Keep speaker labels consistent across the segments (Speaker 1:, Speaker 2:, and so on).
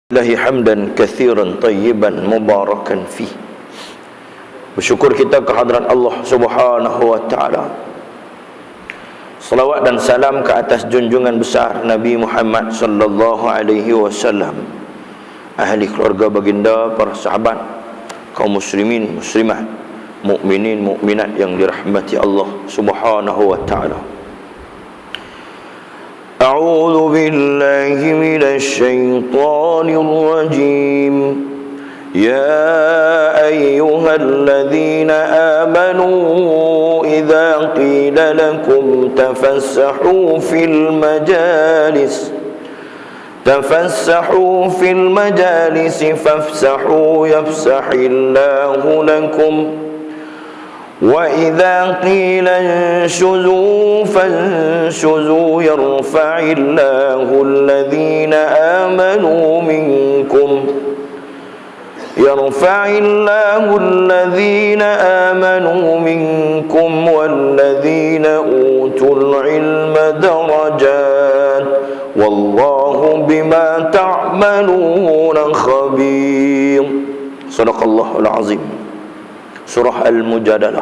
Speaker 1: Lillahi hamdan kathiran tayyiban mubarakan fih. Bersyukur kita kehadrat Allah Subhanahu wa taala. Salawat dan salam ke atas junjungan besar Nabi Muhammad sallallahu alaihi wasallam, ahli keluarga baginda, para sahabat, kaum muslimin muslimat, mukminin mukminat yang dirahmati Allah Subhanahu wa taala. أعوذ بالله من الشيطان الرجيم يا أيها الذين آمنوا إذا قيل لكم تفسحوا في المجالس فافسحوا يفسح الله لكم وَإِذَا قِيلَ انشُزُوا فَانشُزُوا يَرْفَعِ اللَّهُ الَّذِينَ آمَنُوا مِنكُمْ وَالَّذِينَ أُوتُوا الْعِلْمَ دَرَجَاتٍ وَاللَّهُ بِمَا تَعْمَلُونَ خَبِيرٌ. Sadaqallahul azim. Surah Al-Mujadalah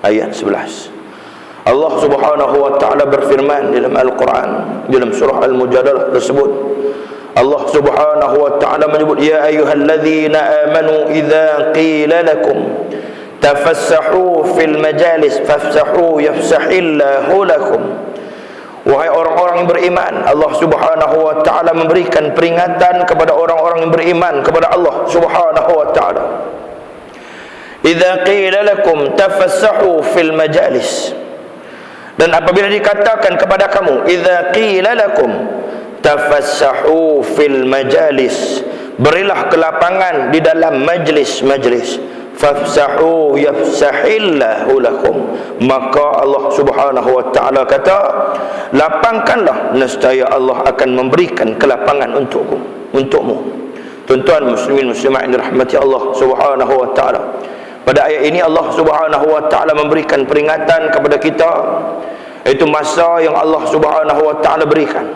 Speaker 1: ayat 11. Allah Subhanahu wa taala berfirman dalam Al-Quran, dalam surah Al-Mujadalah tersebut, Allah Subhanahu wa taala menyebut, ya ayyuhalladzina amanu idza qila lakum tafassahu fil majalis fafsahu yafsahillahu lakum. Wahai orang-orang yang beriman, Allah Subhanahu wa taala memberikan peringatan kepada orang-orang yang beriman kepada Allah Subhanahu wa taala. Idza qila lakum tafassahu fil majalis, dan apabila dikatakan kepada kamu, idza qila lakum tafassahu fil majalis, berilah kelapangan di dalam majlis-majlis, fafsahu yafsahillahu lakum, maka Allah Subhanahu wa taala kata, lapangkanlah, nescaya Allah akan memberikan kelapangan untukmu. Tuan-tuan muslimin muslimat yang dirahmati Allah Subhanahu wa taala, pada ayat ini Allah Subhanahu wa taala memberikan peringatan kepada kita, iaitu masa yang Allah Subhanahu wa taala berikan,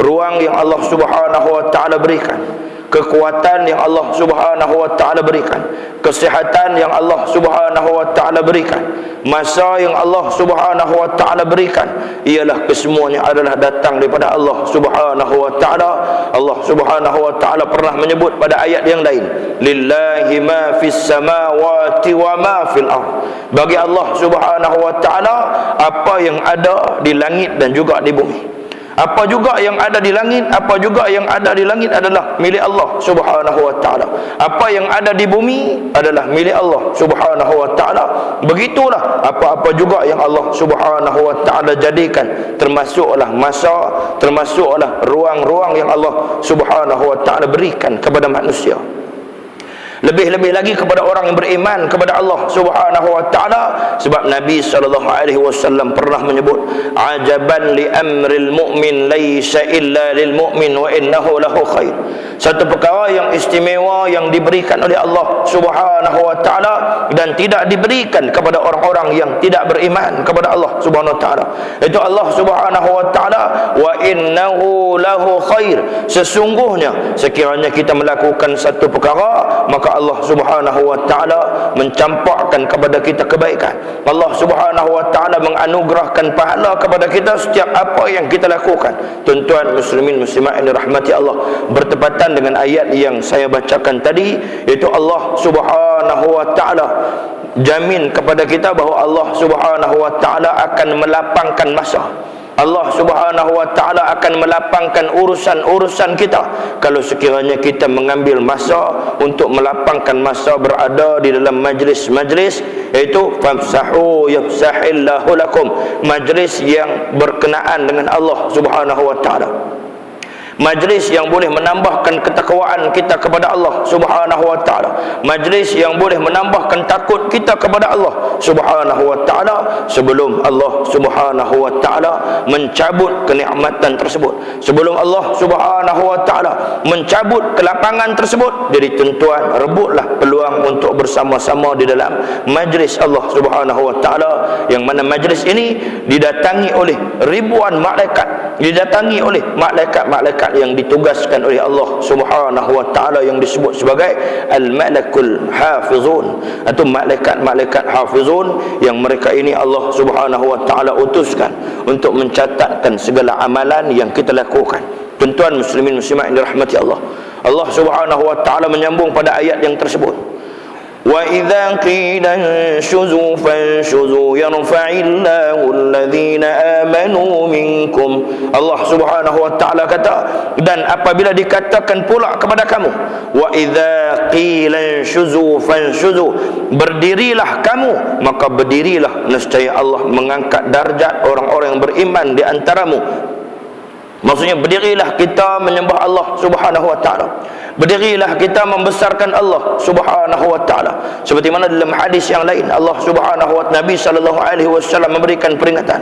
Speaker 1: ruang yang Allah Subhanahu wa taala berikan, kekuatan yang Allah Subhanahu wa taala berikan, kesihatan yang Allah Subhanahu wa taala berikan, masa yang Allah Subhanahu wa taala berikan, ialah kesemuanya adalah datang daripada Allah Subhanahu wa taala. Allah Subhanahu wa taala pernah menyebut pada ayat yang lain, lillahi ma fis samawati wa ma fil ard, bagi Allah Subhanahu wa taala apa yang ada di langit dan juga di bumi. Apa juga yang ada di langit, apa juga yang ada di langit adalah milik Allah Subhanahu wa taala. Apa yang ada di bumi adalah milik Allah Subhanahu wa taala. Begitulah apa-apa juga yang Allah Subhanahu wa taala jadikan, termasuklah masa, termasuklah ruang-ruang yang Allah Subhanahu wa taala berikan kepada manusia. Lebih-lebih lagi kepada orang yang beriman kepada Allah Subhanahu wa taala, sebab Nabi sallallahu alaihi wasallam pernah menyebut, ajaban li amril mu'min laisa illa lil mu'min wa innahu lahu khair. Satu perkara yang istimewa yang diberikan oleh Allah Subhanahu wa taala dan tidak diberikan kepada orang-orang yang tidak beriman kepada Allah Subhanahu wa taala, itu Allah Subhanahu wa taala, wa innahu lahu khair, sesungguhnya sekiranya kita melakukan satu perkara, maka Allah Subhanahu wa taala mencampakkan kepada kita kebaikan. Allah Subhanahu wa taala menganugerahkan pahala kepada kita setiap apa yang kita lakukan. Tuan-tuan muslimin muslimat yang dirahmati Allah, bertepatan dengan ayat yang saya bacakan tadi, iaitu Allah Subhanahu wa taala jamin kepada kita bahawa Allah Subhanahu wa taala akan melapangkan masa. Allah Subhanahu wa taala akan melapangkan urusan-urusan kita kalau sekiranya kita mengambil masa untuk melapangkan masa berada di dalam majlis-majlis, iaitu famsahu yafsahillahu lakum, majlis yang berkenaan dengan Allah Subhanahu wa taala, majlis yang boleh menambahkan ketakwaan kita kepada Allah Subhanahu wa taala, majlis yang boleh menambahkan takut kita kepada Allah Subhanahu wa taala, sebelum Allah Subhanahu wa taala mencabut kenikmatan tersebut, sebelum Allah Subhanahu wa taala mencabut kelapangan tersebut. Jadi tuan-tuan, rebutlah peluang untuk bersama-sama di dalam majlis Allah Subhanahu wa taala, yang mana majlis ini didatangi oleh ribuan malaikat, didatangi oleh malaikat-malaikat malaikat yang ditugaskan oleh Allah Subhanahu wa taala yang disebut sebagai al-malakul hafizun, atau malaikat-malaikat hafizun, yang mereka ini Allah Subhanahu wa taala utuskan untuk mencatatkan segala amalan yang kita lakukan. Tuan-tuan muslimin muslimat yang dirahmati Allah, Allah Subhanahu wa taala menyambung pada ayat yang tersebut, wa idza qila inshuzu fanshuzu yarfa'illahu alladhina amanu minkum. Allah Subhanahu wa taala kata, dan apabila dikatakan pula kepada kamu, wa idza qila inshuzu fanshuzu, berdirilah kamu, maka berdirilah, nescaya Allah mengangkat darjat orang-orang yang beriman di antaramu. Maksudnya berdirilah kita menyembah Allah Subhanahu wa taala, berdirilah kita membesarkan Allah Subhanahu wa taala. Seperti mana dalam hadis yang lain Allah Subhanahu wa taala, Nabi sallallahu alaihi wasallam memberikan peringatan,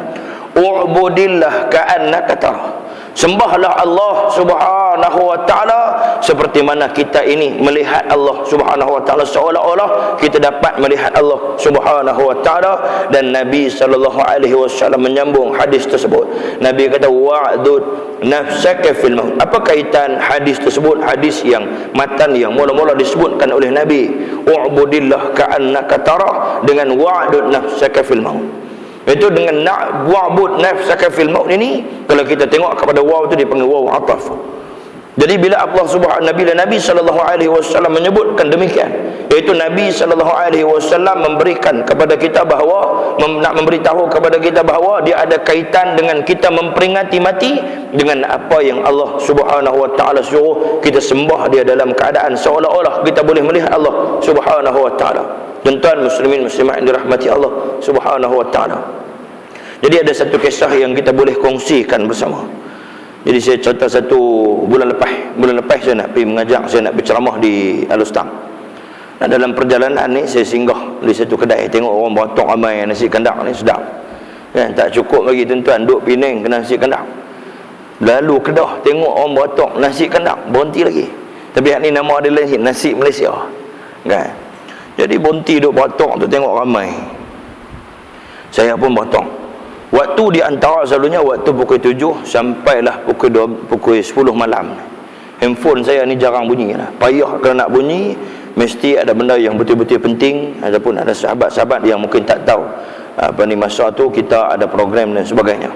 Speaker 1: u'budillah ka'annaka tarah. Sembahlah Allah Subhanahu wa taala seperti mana kita ini melihat Allah Subhanahu wa taala, seolah-olah kita dapat melihat Allah Subhanahu wa taala. Dan Nabi sallallahu alaihi wasallam menyambung hadis tersebut. Nabi kata, wa'dud nafsaka fil maut. Apa kaitan hadis tersebut, hadis yang matan yang mula-mula disebutkan oleh Nabi, u'budillah ka'annaka tarah, dengan wa'dud nafsaka fil maut? Itu dengan wa'bud nafsaka fil maut ini, kalau kita tengok kepada waw itu dipanggil waw ataf. Jadi bila Allah Subhanahu bila Nabi sallallahu alaihi wasallam menyebutkan demikian, iaitu Nabi sallallahu alaihi wasallam memberikan kepada kita bahawa nak memberitahu kepada kita bahawa dia ada kaitan dengan kita memperingati mati dengan apa yang Allah Subhanahu wa taala suruh kita sembah dia dalam keadaan seolah-olah kita boleh melihat Allah Subhanahu wa taala. Tuan-tuan muslimin muslimat yang dirahmati Allah Subhanahu wa taala. Jadi ada satu kisah yang kita boleh kongsikan bersama. Jadi saya cerita satu bulan lepas saya nak pergi mengajar, saya nak berceramah di Al-Ustaz. Nah, dalam perjalanan ni saya singgah di satu kedai, tengok orang batok ramai nasi kandak ni sedap. Kan tak cukup bagi tuan-tuan duk Penang kena nasi kandak. Lalu Kedah tengok orang batok nasi kandak, berhenti lagi. Tapi hak ni nama dia lain, nasi Malaysia. Kan? Jadi berhenti duk batok tu, tengok ramai. Saya pun batok. Waktu di antara selalunya waktu pukul 7 sampailah pukul 10 malam. Handphone saya ni jarang bunyi lah. Payah kalau nak bunyi, mesti ada benda yang betul-betul penting, ataupun ada sahabat-sahabat yang mungkin tak tahu apa ni masa tu kita ada program dan sebagainya.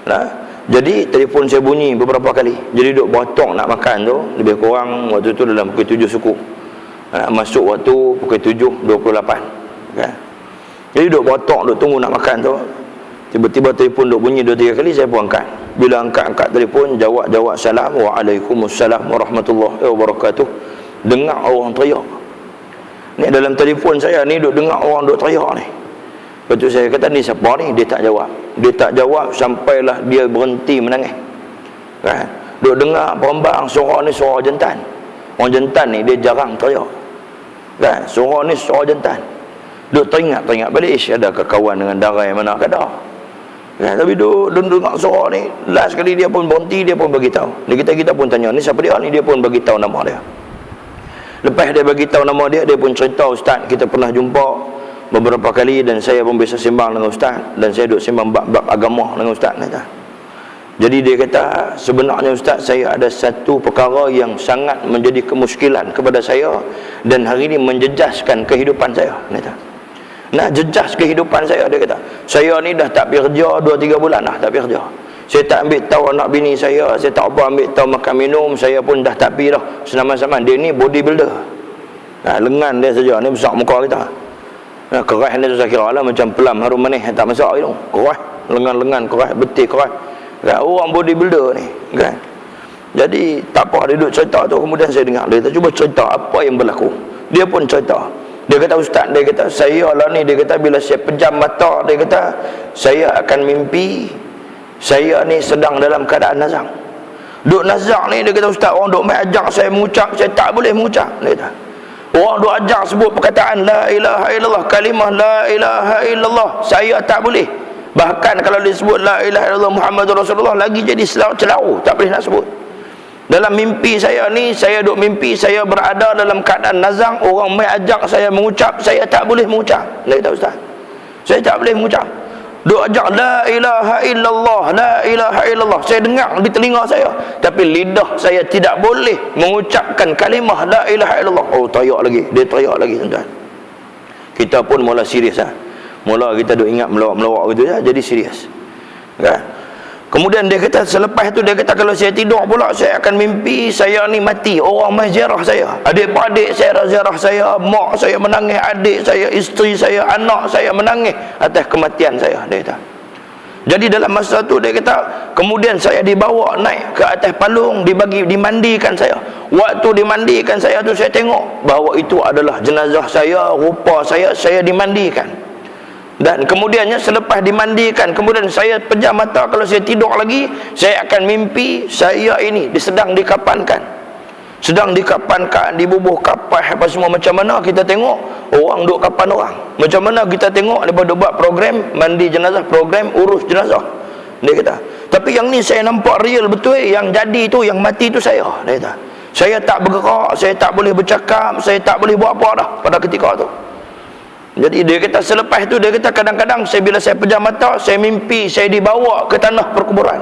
Speaker 1: Nah, jadi telefon saya bunyi beberapa kali. Jadi duk batok nak makan tu, lebih kurang waktu tu dalam pukul 7 suku. Masuk waktu pukul 7.28 kan? Jadi duk batok, duk tunggu nak makan tu, tiba-tiba telefon duk bunyi 2-3 kali. Saya pun angkat. Bila angkat telefon, jawab salam, waalaikumsalam warahmatullahi wabarakatuh. Dengar orang teriak ni dalam telefon saya ni, duk dengar orang duk teriak ni. Lepas tu saya kata, ni siapa ni? Dia tak jawab sampailah dia berhenti menangis kan? Duk dengar perembang, suara ni suara jantan. Orang jantan ni dia jarang teriak kan? Suara ni suara jantan. Duk teringat balik, ada kawan dengan darai mana kada kan? Tapi duk dengar suara ni, last sekali dia pun berhenti, dia pun bagi tahu. Kita pun tanya, ni siapa dia ni? Dia pun bagi tahu nama dia. Lepas dia bagi tahu nama dia, dia pun cerita, ustaz kita pernah jumpa beberapa kali dan saya pun biasa sembang dengan ustaz, dan saya duk sembang bab agama dengan ustaz kata. Jadi dia kata, sebenarnya ustaz, saya ada satu perkara yang sangat menjadi kemuskilan kepada saya dan hari ini menjejaskan kehidupan saya kata. Nak jejas kehidupan saya, dia kata. Saya ni dah tak pergi kerja 2-3 bulan dah tak pergi kerja. Saya tak ambil tahu anak bini saya tak apa ambil tahu makan minum, saya pun dah tak pergi dah. Senama-sama dia ni bodybuilder. Lengan dia saja ni besar muka kita. Keras ni saya kira lah macam pelam harum manis, tak masak tu. Keras, lengan-lengan keras, betik keras. Orang bodybuilder ni kan. Jadi tak apa, dia duduk cerita tu. Kemudian saya dengar dia kata, cuba cerita apa yang berlaku. Dia pun cerita. Dia kata, ustaz, dia kata, saya lah ni, dia kata, bila saya pejam mata, dia kata, saya akan mimpi saya ni sedang dalam keadaan nazak. Duk nazak ni, dia kata, ustaz, orang duk main ajak saya mengucap, saya tak boleh mengucap. Dia kata, orang duk ajak sebut perkataan la ilaha illallah, kalimah la ilaha illallah, saya tak boleh. Bahkan kalau disebut la ilaha illallah Muhammadur Rasulullah, lagi jadi celau, tak boleh nak sebut. Dalam mimpi saya ni, saya duk mimpi saya berada dalam keadaan nazak, orang mai ajak saya mengucap, saya tak boleh mengucap. Dia kata, ustaz, saya tak boleh mengucap. Duk ajak la ilaha illallah, la ilaha illallah. Saya dengar di telinga saya, tapi lidah saya tidak boleh mengucapkan kalimah la ilaha illallah. Oh, teriak lagi, dia teriak lagi, tuan-tuan. Kita pun mula serius Mula kita duk ingat melawak-melawak gitu ya, jadi serius. Kan? Kemudian dia kata, selepas tu dia kata, kalau saya tidur pula saya akan mimpi saya ni mati, orang mai ziarah saya, adik-beradik saya ziarah saya, mak saya menangis, adik saya, isteri saya, anak saya menangis atas kematian saya, dia kata. Jadi dalam masa tu dia kata, kemudian saya dibawa naik ke atas palung, dimandikan saya. Waktu dimandikan saya tu, saya tengok bahawa itu adalah jenazah saya, rupa saya dimandikan. Dan kemudiannya selepas dimandikan, kemudian saya pejam mata, kalau saya tidur lagi, saya akan mimpi saya ini sedang dikapankan, dibubuh kapan apa semua. Macam mana kita tengok orang duk kapan orang, macam mana kita tengok daripada buat program mandi jenazah, program urus jenazah, dia kata. Tapi yang ni saya nampak real betul, yang jadi tu, yang mati tu saya, dia kata. Saya tak bergerak, saya tak boleh bercakap, saya tak boleh buat apa dah pada ketika tu. Jadi dia kata, selepas tu dia kata, kadang-kadang bila saya pejam mata, saya mimpi saya dibawa ke tanah perkuburan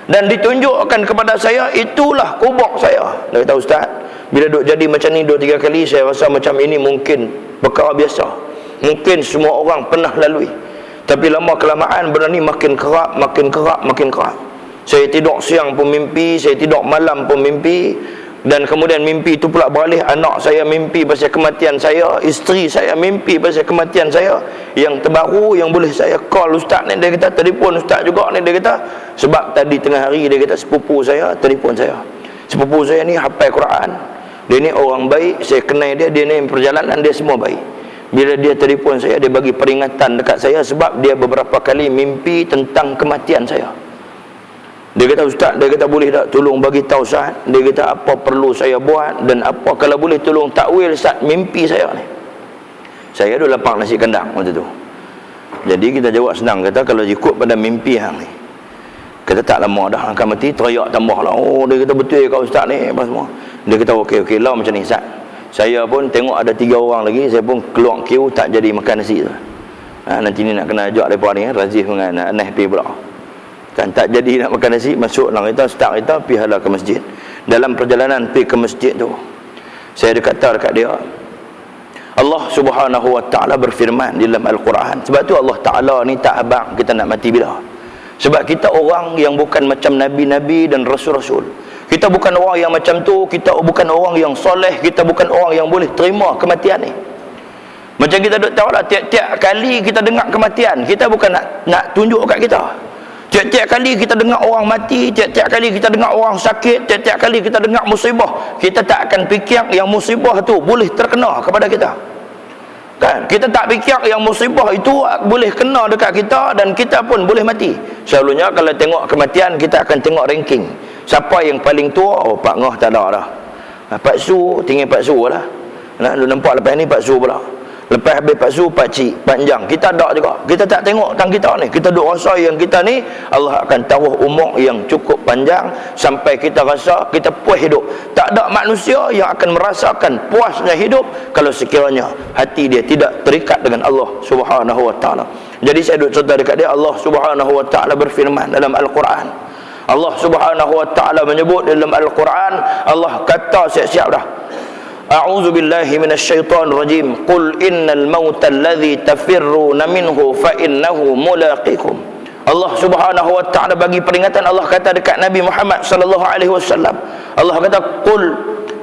Speaker 1: dan ditunjukkan kepada saya, itulah kubur saya. Dia kata, Ustaz, bila duk jadi macam ni 2-3 kali, saya rasa macam ini mungkin perkara biasa, mungkin semua orang pernah lalui. Tapi lama kelamaan benda ni makin kerap. Saya tidur siang pun mimpi, saya tidur malam pun mimpi. Dan kemudian mimpi itu pula beralih, anak saya mimpi pasal kematian saya, isteri saya mimpi pasal kematian saya. Yang terbaru yang boleh saya call Ustaz ni, dia kata, telefon Ustaz juga ni, dia kata, sebab tadi tengah hari dia kata sepupu saya telefon saya. Sepupu saya ni hafal Quran, dia ni orang baik, saya kenal dia ni perjalanan dia semua baik. Bila dia telefon saya, dia bagi peringatan dekat saya sebab dia beberapa kali mimpi tentang kematian saya. Dia kata, Ustaz, dia kata, boleh tak tolong bagi tahu Ustaz, dia kata, apa perlu saya buat, dan apa kalau boleh tolong takwil Ustaz mimpi saya ni. Saya dulu lapang nasi kandang waktu tu. Jadi kita jawab senang, kata, kalau ikut pada mimpi hang ni, kata tak lama dah akan mati, teriak tambah lah. Oh, dia kata, betul kau Ustaz ni apa semua. Dia kata, okey lah macam ni Ustaz. Saya pun tengok ada 3 orang lagi, saya pun keluar queue tak jadi makan nasi tu. Nanti ni nak kena ajak mereka ni, Razif dengan Anah pergi pula. Kan tak jadi nak makan nasi, masuk dalam kereta, start kereta, pergi hala ke masjid. Dalam perjalanan pergi ke masjid tu, saya ada kata dekat dia, Allah Subhanahu Wa Ta'ala berfirman di dalam Al-Quran. Sebab tu Allah Ta'ala ni tak abang kita nak mati bila. Sebab kita orang yang bukan macam Nabi-Nabi dan Rasul-Rasul. Kita bukan orang yang macam tu, kita bukan orang yang soleh, kita bukan orang yang boleh terima kematian ni. Macam kita duk tahu lah, tiap-tiap kali kita dengar kematian, kita bukan nak tunjuk kat kita. Tiap-tiap kali kita dengar orang mati, tiap-tiap kali kita dengar orang sakit, tiap-tiap kali kita dengar musibah, kita tak akan fikir yang musibah tu boleh terkena kepada kita. Kan? Kita tak fikir yang musibah itu boleh kena dekat kita dan kita pun boleh mati. Selalunya kalau tengok kematian, kita akan tengok ranking. Siapa yang paling tua? Oh, Pak Ngah tak ada dah. Pak Su, tinggal Pak Su lah. Lu nampak lepas ni Pak Su pula. Lepas habis Pak Su, Pak Cik, panjang. Kita tak juga. Kita tak tengok tentang kita ni. Kita duk rasa yang kita ni, Allah akan taruh umur yang cukup panjang sampai kita rasa kita puas hidup. Tak ada manusia yang akan merasakan puasnya hidup kalau sekiranya hati dia tidak terikat dengan Allah Subhanahu Wa Ta'ala. Jadi saya duk cerita dekat dia, Allah Subhanahu Wa Ta'ala berfirman dalam Al-Quran. Allah Subhanahu Wa Ta'ala menyebut dalam Al-Quran, Allah kata siap-siap dah, A'udzu billahi minasyaitonir rajim. Qul innal mauta alladzi tafirruna minhu fa innahu mulaqikum. Allah Subhanahu Wa Ta'ala bagi peringatan. Allah kata dekat Nabi Muhammad sallallahu alaihi wasallam. Allah kata, qul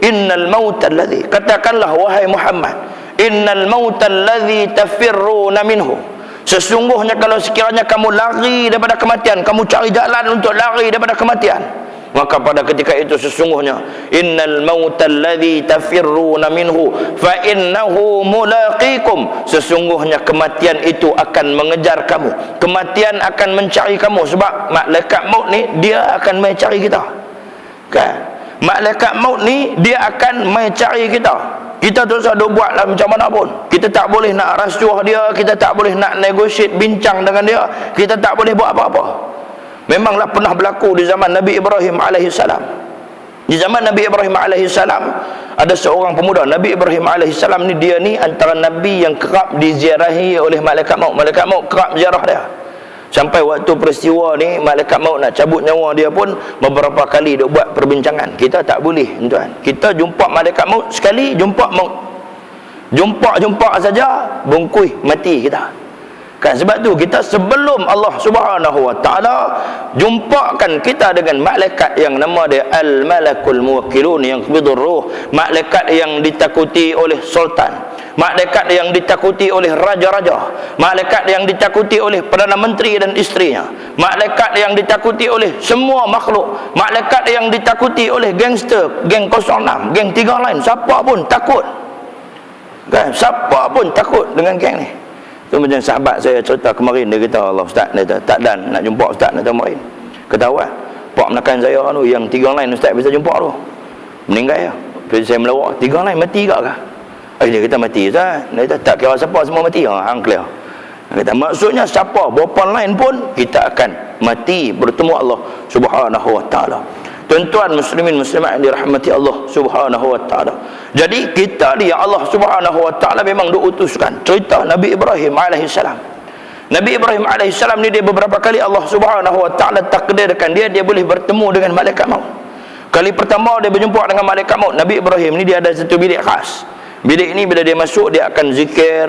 Speaker 1: innal mauta alladzi, katakanlah wahai Muhammad, innal mauta alladzi tafirruna minhu, sesungguhnya kalau sekiranya kamu lari daripada kematian, kamu cari jalan untuk lari daripada kematian, maka pada ketika itu sesungguhnya innal mautal ladzi tafirruna minhu fa innahu mulaqikum, sesungguhnya kematian itu akan mengejar kamu, kematian akan mencari kamu. Sebab malaikat maut ni dia akan mencari kita, kan? Malaikat maut ni dia akan mencari kita. Kita tu usah duk buatlah macam mana pun, kita tak boleh nak rasuah dia, kita tak boleh nak negotiate bincang dengan dia, kita tak boleh buat apa-apa. Memanglah pernah berlaku di zaman Nabi Ibrahim alaihissalam. Di zaman Nabi Ibrahim alaihissalam ada seorang pemuda. Nabi Ibrahim alaihissalam ni, dia ni antara Nabi yang kerap diziarahi oleh malaikat maut. Malaikat maut kerap ziarah dia. Sampai waktu peristiwa ni malaikat maut nak cabut nyawa dia pun beberapa kali dia buat perbincangan. Kita tak boleh, tuan. Kita jumpa malaikat maut sekali, jumpa maut. Jumpa saja bungkui mati kita. Kan sebab tu kita sebelum Allah Subhanahu wa taala jumpakan kita dengan malaikat yang nama dia Al-Malakul Muwakkilun yang qabidur ruh, malaikat yang ditakuti oleh sultan, malaikat yang ditakuti oleh raja-raja, malaikat yang ditakuti oleh perdana menteri dan isterinya, malaikat yang ditakuti oleh semua makhluk, malaikat yang ditakuti oleh gangster, geng 06, geng 3 lain, siapa pun takut. Kan siapa pun takut dengan geng ni. Tu macam sahabat saya cerita kemarin, dia kata, Allah Ustaz, dia kata, tak dan nak jumpa Ustaz nak kemarin. Ketahuan pak menekan saya tu yang 3 lain Ustaz bisa jumpa tu meninggal ya. Saya melawak 3 lain mati ke kah? Dia kata mati Ustaz. Dia kata tak kira siapa semua mati. Hang clear. Dia kata maksudnya siapa berapa lain pun kita akan mati bertemu Allah Subhanahu wa taala. Tuan-tuan muslimin muslimat yang dirahmati Allah Subhanahu wa taala. Jadi kita ni yang Allah Subhanahu wa taala memang diutuskan. Cerita Nabi Ibrahim alaihi salam. Nabi Ibrahim alaihi salam ni dia beberapa kali Allah Subhanahu wa taala takdirkan dia boleh bertemu dengan malaikat maut. Kali pertama dia berjumpa dengan malaikat maut, Nabi Ibrahim ni dia ada satu bilik khas. Bilik ini bila dia masuk dia akan zikir,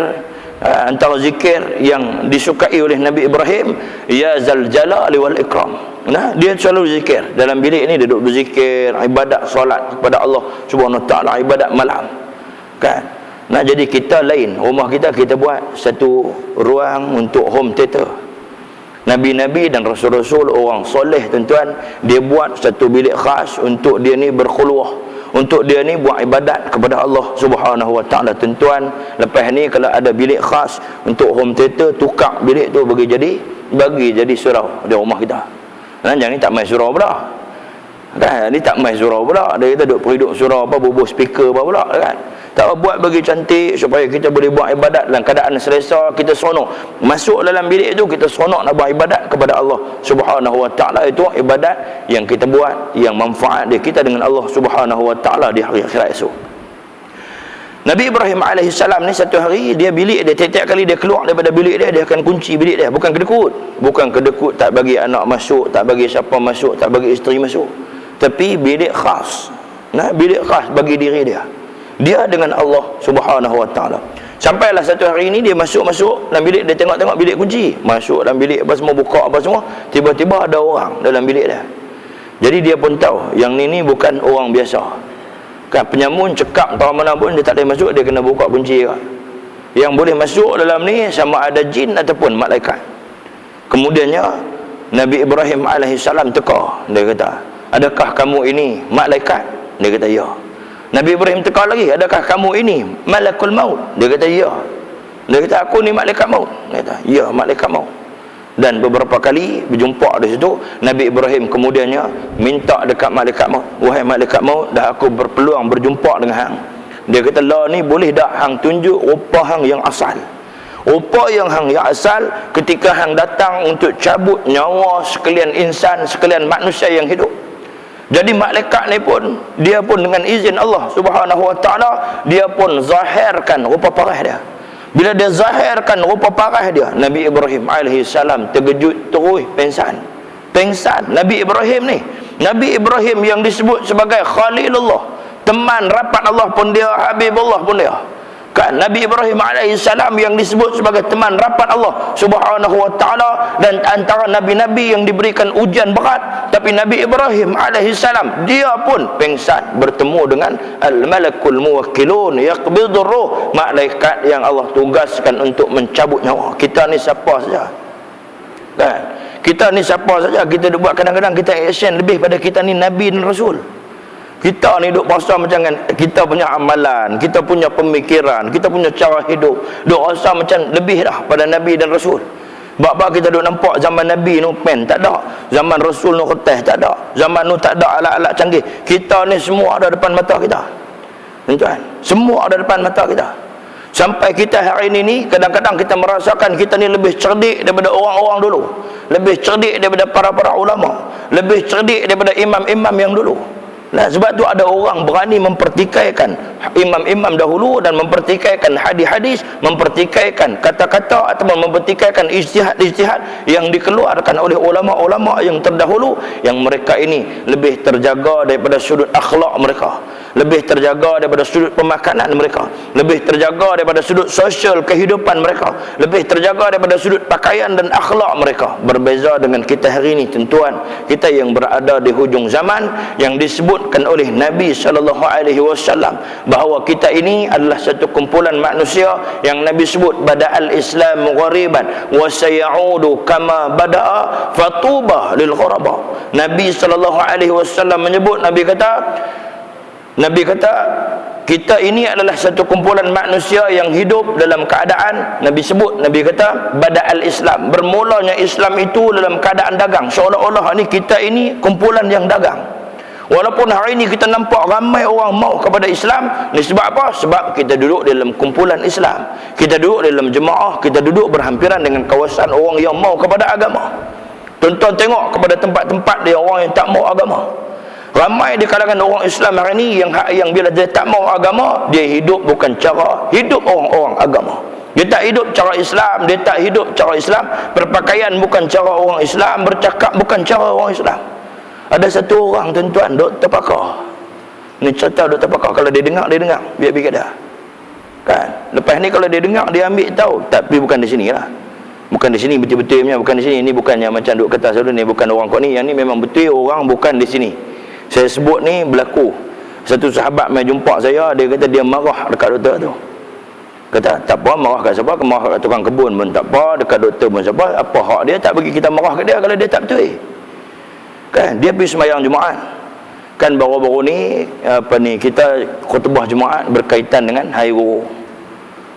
Speaker 1: antara zikir yang disukai oleh Nabi Ibrahim, ya zal jalali wal ikram. Nah, dia selalu zikir. Dalam bilik ini dia duduk berzikir, ibadat solat kepada Allah Subhanahu wa taala, ibadat malam. Kan? Nah, jadi kita lain, rumah kita buat satu ruang untuk home theater. Nabi-nabi dan rasul-rasul orang soleh tuan-tuan, dia buat satu bilik khas untuk dia ni berkhulwah, untuk dia ni buat ibadat kepada Allah Subhanahu wa taala. Tuan-tuan, lepas ni kalau ada bilik khas untuk home theater, tukar bilik tu bagi jadi surau di rumah kita. Jangan ni tak main surau pula. Kan? Ni tak main surau pula. Dia kata duk periduk surau apa, bubuh speaker apa pula kan. Tak buat bagi cantik supaya kita boleh buat ibadat dalam keadaan selesa, kita seronok. Masuk dalam bilik tu kita seronok nak buat ibadat kepada Allah Subhanahu wa taala. Itu ibadat yang kita buat yang manfaat dia kita dengan Allah Subhanahu wa taala di hari akhirat esok. Nabi Ibrahim AS ni satu hari dia bilik dia, tiap-tiap kali dia keluar daripada bilik dia akan kunci bilik dia. Bukan kedekut, tak bagi anak masuk, tak bagi siapa masuk, tak bagi isteri masuk, tapi bilik khas. Nah, bilik khas bagi diri dia dengan Allah Subhanahu wa taala. Sampailah satu hari ini dia masuk dalam bilik dia, tengok bilik kunci, masuk dalam bilik apa semua, buka apa semua, tiba-tiba ada orang dalam bilik dia. Jadi dia pun tahu yang ni bukan orang biasa. Kan penyamun cekap tahu mana pun dia tak boleh masuk, dia kena buka kunci kan. Yang boleh masuk dalam ni sama ada jin ataupun malaikat. Kemudiannya Nabi Ibrahim AS teka. Dia kata, adakah kamu ini malaikat? Dia kata ya. Nabi Ibrahim teka lagi, adakah kamu ini malakul maut? Dia kata ya. Dia kata aku ni malaikat maut. Dia kata ya, malaikat maut. Dan beberapa kali berjumpa di situ, Nabi Ibrahim kemudiannya minta dekat malaikat maut, wahai malaikat maut, dah aku berpeluang berjumpa dengan hang. Dia kata lah ni boleh tak hang tunjuk rupa hang yang asal, rupa yang hang yang asal ketika hang datang untuk cabut nyawa sekalian insan, sekalian manusia yang hidup. Jadi malaikat ni pun dia pun dengan izin Allah Subhanahu wa taala dia pun zahirkan rupa parah dia. Bila dia zahirkan rupa parah dia, Nabi Ibrahim AS terkejut terus pengsan. Nabi Ibrahim yang disebut sebagai Khalilullah, teman rapat Allah pun dia, Habibullah pun dia. Kan Nabi Ibrahim AS yang disebut sebagai teman rapat Allah Subhanahu wa taala, dan antara nabi-nabi yang diberikan ujian berat, tapi Nabi Ibrahim AS dia pun pengsan bertemu dengan Al-Malakul Muwakkilun yaqbidur ruh, malaikat yang Allah tugaskan untuk mencabut nyawa. Kita ni siapa saja? Kan? Kita ni siapa saja? Kita buat kadang-kadang kita action lebih pada kita ni nabi dan rasul. Kita ni duk rasa macam kan kita punya amalan, kita punya pemikiran, kita punya cara hidup duk rasa macam lebih dah pada Nabi dan Rasul. Bab-bab kita duk nampak zaman Nabi nu pen tak ada, zaman Rasul nu kertas tak ada, zaman nu tak ada alat-alat canggih. Kita ni semua ada depan mata kita. Tuan-tuan, semua ada depan mata kita. Sampai kita hari ini kadang-kadang kita merasakan kita ni lebih cerdik daripada orang-orang dulu, lebih cerdik daripada para-para ulama, lebih cerdik daripada imam-imam yang dulu. Nah, sebab tu ada orang berani mempertikaikan imam-imam dahulu dan mempertikaikan hadis-hadis, mempertikaikan kata-kata ataupun mempertikaikan ijtihad-ijtihad yang dikeluarkan oleh ulama-ulama yang terdahulu, yang mereka ini lebih terjaga daripada sudut akhlak mereka, lebih terjaga daripada sudut pemakanan mereka, lebih terjaga daripada sudut sosial kehidupan mereka, lebih terjaga daripada sudut pakaian dan akhlak mereka. Berbeza dengan kita hari ini, tuan-tuan, kita yang berada di hujung zaman, yang disebutkan oleh Nabi SAW bahawa kita ini adalah satu kumpulan manusia yang Nabi sebut bada'al Islam ghariban wa sayaudu kama bada'a fatuba lil ghuraba. Nabi SAW menyebut, Nabi kata kita ini adalah satu kumpulan manusia yang hidup dalam keadaan, Nabi kata bada'al Islam, bermulanya Islam itu dalam keadaan dagang. Seolah-olah ni kita ini kumpulan yang dagang. Walaupun hari ini kita nampak ramai orang mau kepada Islam, ni sebab apa? Sebab kita duduk dalam kumpulan Islam, kita duduk dalam jemaah, kita duduk berhampiran dengan kawasan orang yang mau kepada agama. Tuan-tuan tengok kepada tempat-tempat dia orang yang tak mau agama. Ramai di kalangan orang Islam hari ini yang bila dia tak mau agama, dia hidup bukan cara hidup orang-orang agama. Dia tak hidup cara Islam, dia tak hidup cara Islam, berpakaian bukan cara orang Islam, bercakap bukan cara orang Islam. Ada satu orang, tuan-tuan, doktor pakar. Ni cerita doktor pakar, kalau dia dengar, biar-biar dah. Kan? Lepas ni kalau dia dengar, dia ambil tahu. Tapi bukan di sini lah. Bukan di sini betul-betulnya, bukan di sini. Ini bukannya macam duk kata selalu ni, bukan orang kau ni. Yang ni memang betul orang bukan di sini. Saya sebut ni berlaku. Satu sahabat mai jumpa saya, dia kata dia marah dekat doktor tu. Kata, tak apa marah kat siapa, marah kat tukang kebun pun tak apa, dekat doktor pun siapa, apa hak dia, tak bagi kita marah kat dia kalau dia tak betul. Kan, dia pergi sembahyang Jumaat. Kan baru-baru ni kita khutbah Jumaat berkaitan dengan hari raya.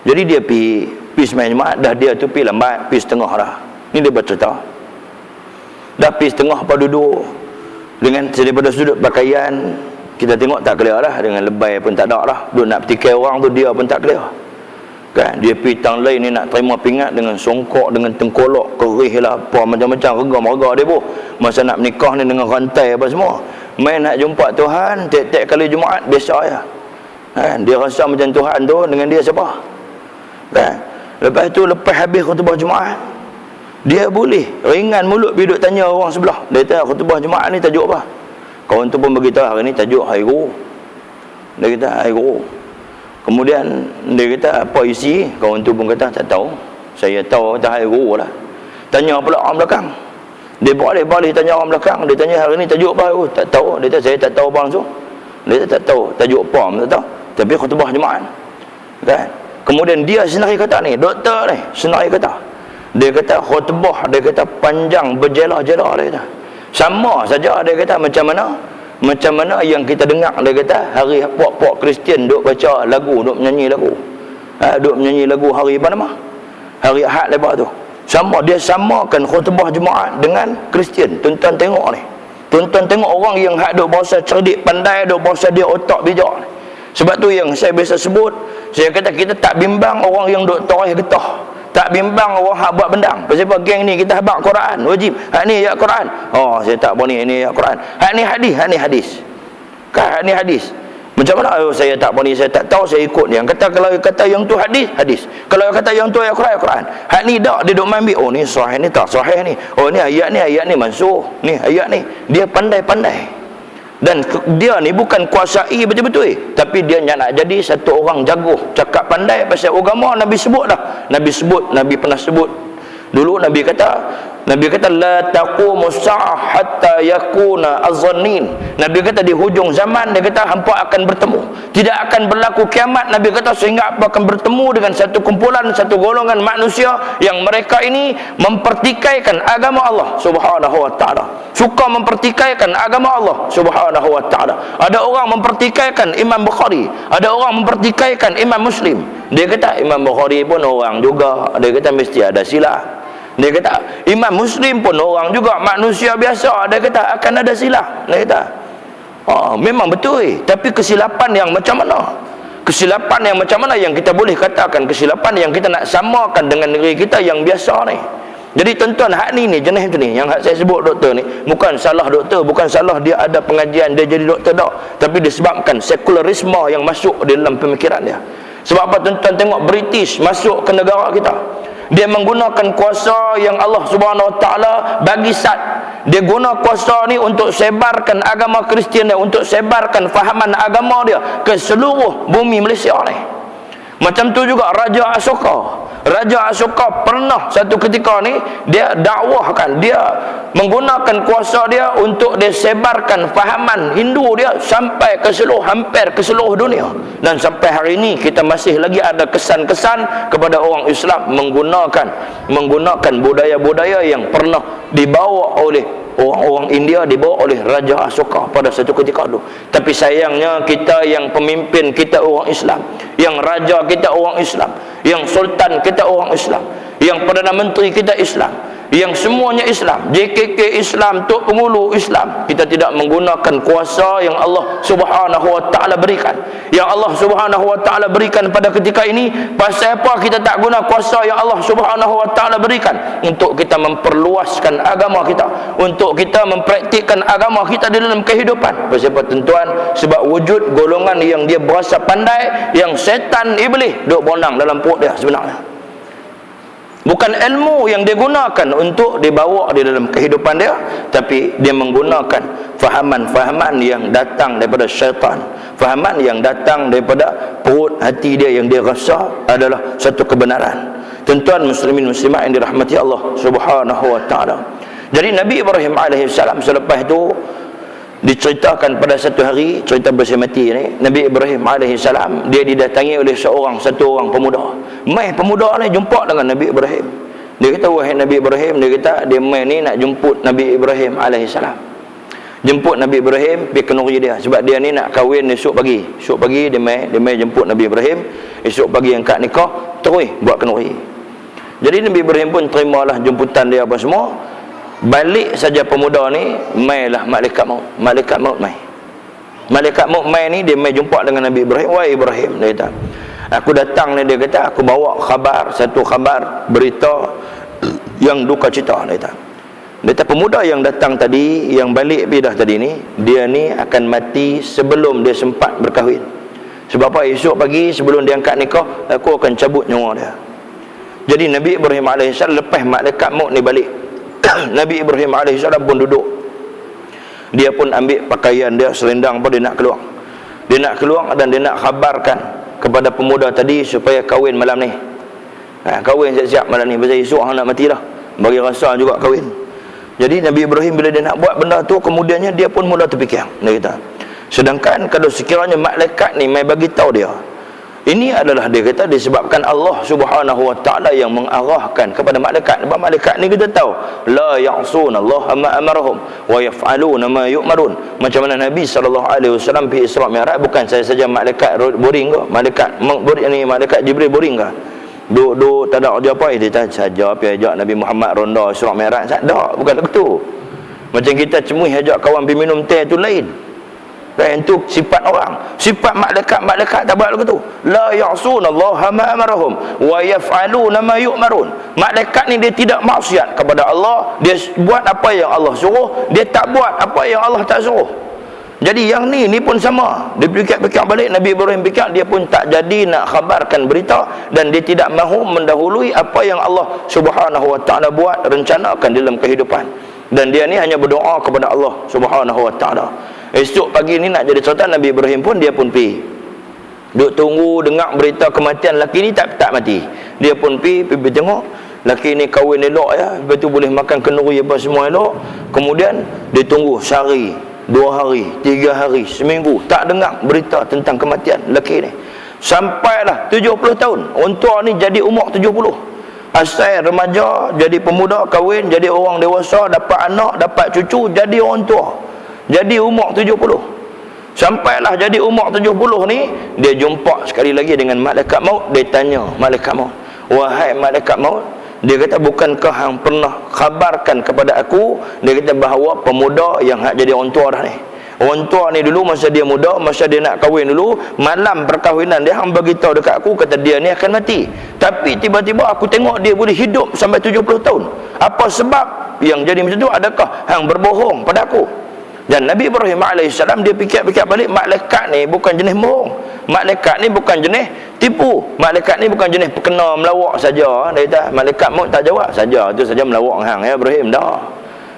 Speaker 1: Jadi dia pergi sembahyang Jumaat, dah dia tu pergi lambat, pergi setengah dah. Ni dia bercerita. Dah pergi setengah apa duduk. Dengan daripada sudut pakaian kita tengok tak clear lah, dengan lebay pun tak ada lah. Duk nak petikai orang tu dia pun tak clear. Kan, dia pergi tang lain ni nak terima pingat dengan songkok, dengan tengkolok, kerih lah, apa macam-macam regam-regam dia pun. Masa nak menikah ni dengan rantai apa semua. Main nak jumpa Tuhan, tiap-tiap kali Jumaat biasa ya. Kan, dia rasa macam Tuhan tu dengan dia siapa? Kan, lepas tu lepas habis khutbah Jumaat, dia boleh ringan mulut pergi duduk tanya orang sebelah. Dia kata khutbah Jumaat ni tajuk apa? Kawan tu pun beritahu hari ni tajuk hari guru. Dia kata hari guru. Kemudian dia kata apa isi? Kawan tu pun kata tak tahu. Saya tahu kata hari guru lah. Tanya pula orang belakang. Dia balik tanya orang belakang. Dia tanya hari ni tajuk apa? Oh, tak tahu. Dia kata saya tak tahu apa langsung. Dia kata tak tahu tajuk apa, tak tahu. Tapi khutbah Jumaat. Kan? Kemudian dia sendiri kata ni, doktor ni sendiri kata. Dia kata khutbah, dia kata panjang berjela-jela, dia kata. Sama saja dia kata macam mana yang kita dengar, dia kata hari puak-puak Kristian duk baca lagu, duk menyanyi lagu. Duk menyanyi lagu hari apa nama? Hari Ahad lepas tu. Sama, dia samakan khutbah Jumaat dengan Kristian. Tuan-tuan tengok ni. Tuan-tuan tengok orang yang hak duk bahasa cerdik, pandai, duk bahasa dia otak bijak ni. Sebab tu yang saya biasa sebut, saya kata kita tak bimbang orang yang duk tarikh getah. Tak bimbang orang hak buat bendang. Pasal apa geng ni kita habaq Quran wajib. Hak ni ayat Quran. Oh, saya tak berani ini ayat Quran. Hak ni hadis. Kan hak ni hadis. Macam mana? Oh, saya tak berani, saya tak tahu, saya ikut ni. Yang kata kalau kata yang tu hadis. Kalau kata yang tu ayat Quran. Hak ni dak dia duk ambil. Oh ni sahih ni tak sahih ni. Oh ni ayat ni mansuh. Ni ayat ni. Dia pandai-pandai. Dan dia ni bukan kuasai betul-betul, tapi dia nak jadi satu orang jago, cakap pandai pasal agama. Nabi sebut dah. Nabi pernah sebut dulu, Nabi kata la taqumu sa'ah hatta yakuna az-zannin. Nabi kata di hujung zaman, dia kata hampa akan bertemu, tidak akan berlaku kiamat. Nabi kata sehingga apa akan bertemu dengan satu kumpulan, satu golongan manusia yang mereka ini mempertikaikan agama Allah Subhanahu wa taala. Suka mempertikaikan agama Allah Subhanahu wa taala. Ada orang mempertikaikan Imam Bukhari, ada orang mempertikaikan Imam Muslim. Dia kata Imam Bukhari pun orang juga, dia kata mesti ada silap. Dia kata Imam Muslim pun orang juga, manusia biasa, dia kata akan ada silap. Dia kata memang betul, tapi kesilapan yang macam mana? Kesilapan yang macam mana yang kita boleh katakan kesilapan yang kita nak samakan dengan negeri kita yang biasa ni, Jadi tuan-tuan, hak ni jenis tu ni yang hak saya sebut doktor ni, bukan salah doktor, bukan salah dia ada pengajian dia jadi doktor tak, tapi disebabkan sekularisme yang masuk di dalam pemikiran dia. Sebab apa tuan-tuan tengok British masuk ke negara kita, dia menggunakan kuasa yang Allah Subhanahu Wa Taala bagi sat. Dia guna kuasa ni untuk sebarkan agama Kristian dia, untuk sebarkan fahaman agama dia ke seluruh bumi Malaysia ni. Macam tu juga Raja Asoka. Raja Asoka pernah satu ketika ni dia dakwahkan, dia menggunakan kuasa dia untuk dia sebarkan fahaman Hindu dia sampai ke seluruh, hampir ke seluruh dunia. Dan sampai hari ini kita masih lagi ada kesan-kesan kepada orang Islam menggunakan budaya-budaya yang pernah dibawa oleh orang-orang India, dibawa oleh Raja Asoka pada satu ketika itu. Tapi sayangnya kita yang pemimpin kita orang Islam, yang raja kita orang Islam, yang sultan kita orang Islam, yang Perdana Menteri kita Islam, yang semuanya Islam, JKK Islam, Tok Pengulu Islam, kita tidak menggunakan kuasa yang Allah Subhanahu Wa Taala berikan. Yang Allah Subhanahu Wa Taala berikan pada ketika ini, pasal apa kita tak guna kuasa yang Allah Subhanahu Wa Taala berikan untuk kita memperluaskan agama kita, untuk kita mempraktikkan agama kita di dalam kehidupan. Pasal apa tuan-tuan? Sebab wujud golongan yang dia berasa pandai, yang setan iblis duk bonang dalam perut dia sebenarnya. Bukan ilmu yang dia gunakan untuk dibawa di dalam kehidupan dia, tapi dia menggunakan fahaman-fahaman yang datang daripada syaitan, fahaman yang datang daripada perut hati dia yang dia rasa adalah satu kebenaran. Tuan-tuan muslimin muslimat yang dirahmati Allah Subhanahu Wa Taala. Jadi Nabi Ibrahim alaihissalam selepas itu diceritakan pada satu hari, cerita bersih mati ni, Nabi Ibrahim alaihissalam dia didatangi oleh satu orang pemuda. Mai pemuda ni jumpa dengan Nabi Ibrahim. Dia kata, wahai Nabi Ibrahim, dia kata dia mai ni nak jemput Nabi Ibrahim alaihissalam. Jemput Nabi Ibrahim pergi kenuri dia, sebab dia ni nak kahwin esok pagi. Esok pagi dia mai jemput Nabi Ibrahim, esok pagi angkat nikah, terus buat kenuri. Jadi Nabi Ibrahim pun terimalah jemputan dia apa semua. Balik saja pemuda ni, mailah malaikat maut. Malaikat maut mai. Malaikat maut mai ni dia mai jumpa dengan Nabi Ibrahim. Wahai Ibrahim, dia kata, aku datang ni, dia kata aku bawa satu khabar, berita yang duka cita. Dia kata pemuda yang datang tadi, yang balik bidah tadi ni, dia ni akan mati sebelum dia sempat berkahwin. Sebab apa? Esok pagi sebelum dia angkat nikah, aku akan cabut nyawa dia. Jadi Nabi Ibrahim alaihissalam lepas malaikat maut ni balik, Nabi Ibrahim alaihissalam pun duduk. Dia pun ambil pakaian dia, selendang pun dia nak keluar. Dia nak keluar dan dia nak khabarkan kepada pemuda tadi supaya kahwin malam ni. Kahwin siap-siap malam ni, pasal esok hang nak mati dah. Bagi rasa juga kahwin. Jadi Nabi Ibrahim bila dia nak buat benda tu, kemudiannya dia pun mula terfikir. Dia kata, sedangkan kalau sekiranya malaikat ni mai bagi tahu dia, ini adalah dia kata disebabkan Allah Subhanahu Wa Taala yang mengarahkan kepada malaikat. Sebab malaikat ni kita tahu, la ya'sunallaha ma amarahum wa yaf'aluna ma yu'marun. Macam mana Nabi SAW pergi Isra Mi'raj, bukan saja malaikat boring ke, malaikat Jibril boring ke, duduk tak ada kerja apa, dia tak saja pergi ajak Nabi Muhammad ronda Isra Mi'raj, tak ada, bukan begitu. Macam kita cemui ajak kawan pergi minum teh tu lain. Dan itu sifat orang. Sifat malaikat tak buat begitu. La ya'sunallaha ma amarahum wa yaf'aluna ma yu'marun. Malaikat ni dia tidak maksiat kepada Allah, dia buat apa yang Allah suruh, dia tak buat apa yang Allah tak suruh. Jadi yang ni pun sama. Dia fikir balik, Nabi Ibrahim fikir, dia pun tak jadi nak khabarkan berita, dan dia tidak mahu mendahului apa yang Allah Subhanahu Wa Taala buat, rencanakan dalam kehidupan. Dan dia ni hanya berdoa kepada Allah Subhanahu Wa Taala. Esok pagi ni nak jadi sultan, Nabi Ibrahim pun dia pun pergi. Duk tunggu dengar berita kematian laki ni tak mati. Dia pun pergi tengok laki ni kahwin elok ya, lepas tu boleh makan kenduri apa semua elok. Kemudian dia tunggu sehari, 2 hari, 3 hari, seminggu tak dengar berita tentang kematian laki ni. Sampailah 70 tahun. Orang tua ni jadi umur 70. Asal remaja, jadi pemuda, kahwin, jadi orang dewasa, dapat anak, dapat cucu, jadi orang tua. Jadi umur 70. Sampailah jadi umur 70 ni, dia jumpa sekali lagi dengan malaikat maut. Dia tanya malaikat maut, wahai malaikat maut, dia kata, bukankah hang pernah khabarkan kepada aku, dia kata, bahawa pemuda yang hak jadi orang tua dah ni, Orang tua ni dulu masa dia muda, masa dia nak kahwin dulu, malam perkahwinan dia hang bagi tahu dekat aku, kata dia ni akan mati. Tapi tiba-tiba aku tengok dia boleh hidup sampai 70 tahun. Apa sebab yang jadi macam tu? Adakah hang berbohong pada aku? Dan Nabi Ibrahim AS dia fikir-fikir balik, malaikat ni bukan jenis bohong. Malaikat ni bukan jenis tipu. Malaikat ni bukan jenis perkena melawak saja. Dia kata malaikat maut tak jawab saja, tu saja melawak hang ya Ibrahim dah.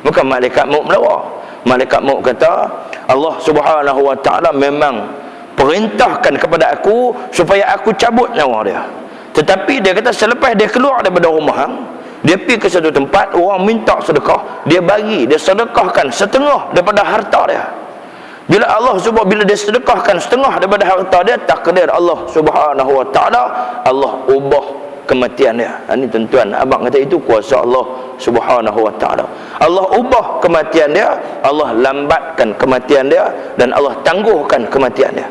Speaker 1: Bukan malaikat maut melawak. Malaikat maut kata Allah Subhanahu Wa Taala memang perintahkan kepada aku supaya aku cabut nyawa dia. Tetapi dia kata selepas dia keluar daripada rumah, dia pergi ke satu tempat, orang minta sedekah, dia bagi, dia sedekahkan setengah daripada harta dia. Bila dia sedekahkan setengah daripada harta dia, takdir Allah Subhanahu Wa Taala, Allah ubah kematian dia. Ini tuan-tuan, abang kata itu kuasa Allah Subhanahu Wa Taala. Allah ubah kematian dia, Allah lambatkan kematian dia, dan Allah tangguhkan kematian dia.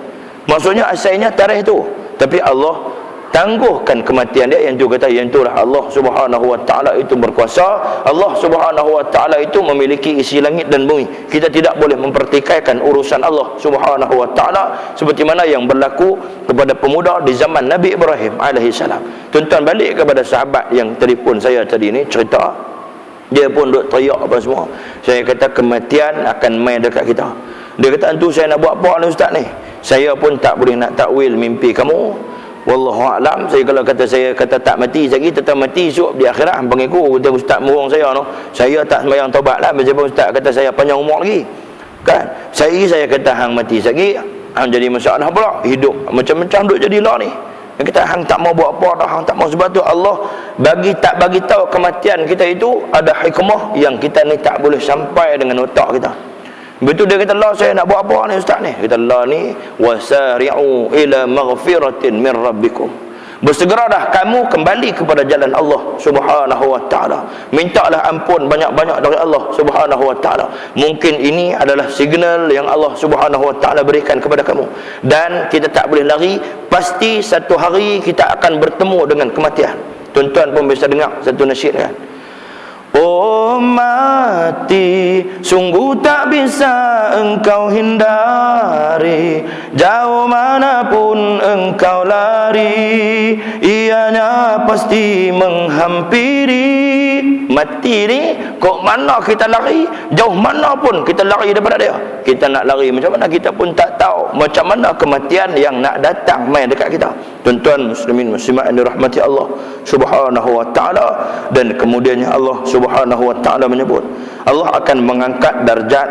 Speaker 1: Maksudnya asalnya tarikh tu, tapi Allah tangguhkan kematian dia. Yang tu kata, yang itulah Allah Subhanahu Wa Taala itu berkuasa. Allah Subhanahu Wa Taala itu memiliki isi langit dan bumi. Kita tidak boleh mempertikaikan urusan Allah Subhanahu Wa Taala seperti mana yang berlaku kepada pemuda di zaman Nabi Ibrahim alaihissalam. Tuan-tuan, balik kepada sahabat yang telefon saya tadi ni, cerita dia pun duk teriak apa semua. Saya kata kematian akan main dekat kita. Dia kata, "Antu saya nak buat apa ni ustaz ni? Saya pun tak boleh nak takwil mimpi kamu. Wallahu a'lam. Saya kalau kata saya kata tak mati lagi, tetap mati esok di akhirat, hang panggil aku kata ustaz murung saya no. Saya tak sembahyang taubatlah, macam ustaz kata saya panjang umur lagi." Kan? Saya kata hang mati lagi, hang jadi masalah pula. Hidup macam-macam duk jadilah ni. Dia kata hang tak mau buat apa dah, hang tak mau. Sebab tu Allah tak bagi tahu kematian kita itu ada hikmah yang kita ni tak boleh sampai dengan otak kita. Betul, dia kata, "Allah, saya nak buat apa ni ustaz ni?" Kata Allah ni, "Wasari'u ila maghfiratin min rabbikum." Bersegeralah kamu kembali kepada jalan Allah Subhanahu Wa Taala. Mintalah ampun banyak-banyak dari Allah Subhanahu Wa Taala. Mungkin ini adalah signal yang Allah Subhanahu Wa Taala berikan kepada kamu. Dan kita tak boleh lari, pasti satu hari kita akan bertemu dengan kematian. Tuan-tuan pun bisa dengar satu nasyid kan. Oh mati, sungguh tak bisa engkau hindari, jauh manapun engkau lari, ianya pasti menghampiri. Mati ni, kok mana kita lari, jauh mana pun kita lari daripada dia. Kita nak lari macam mana, kita pun tak tahu macam mana kematian yang nak datang main dekat kita. Tuan-tuan muslimin muslimat yang dirahmati Allah Subhanahu Wa Taala. Dan kemudiannya Allah Subhanahu Wa Taala menyebut, Allah akan mengangkat darjat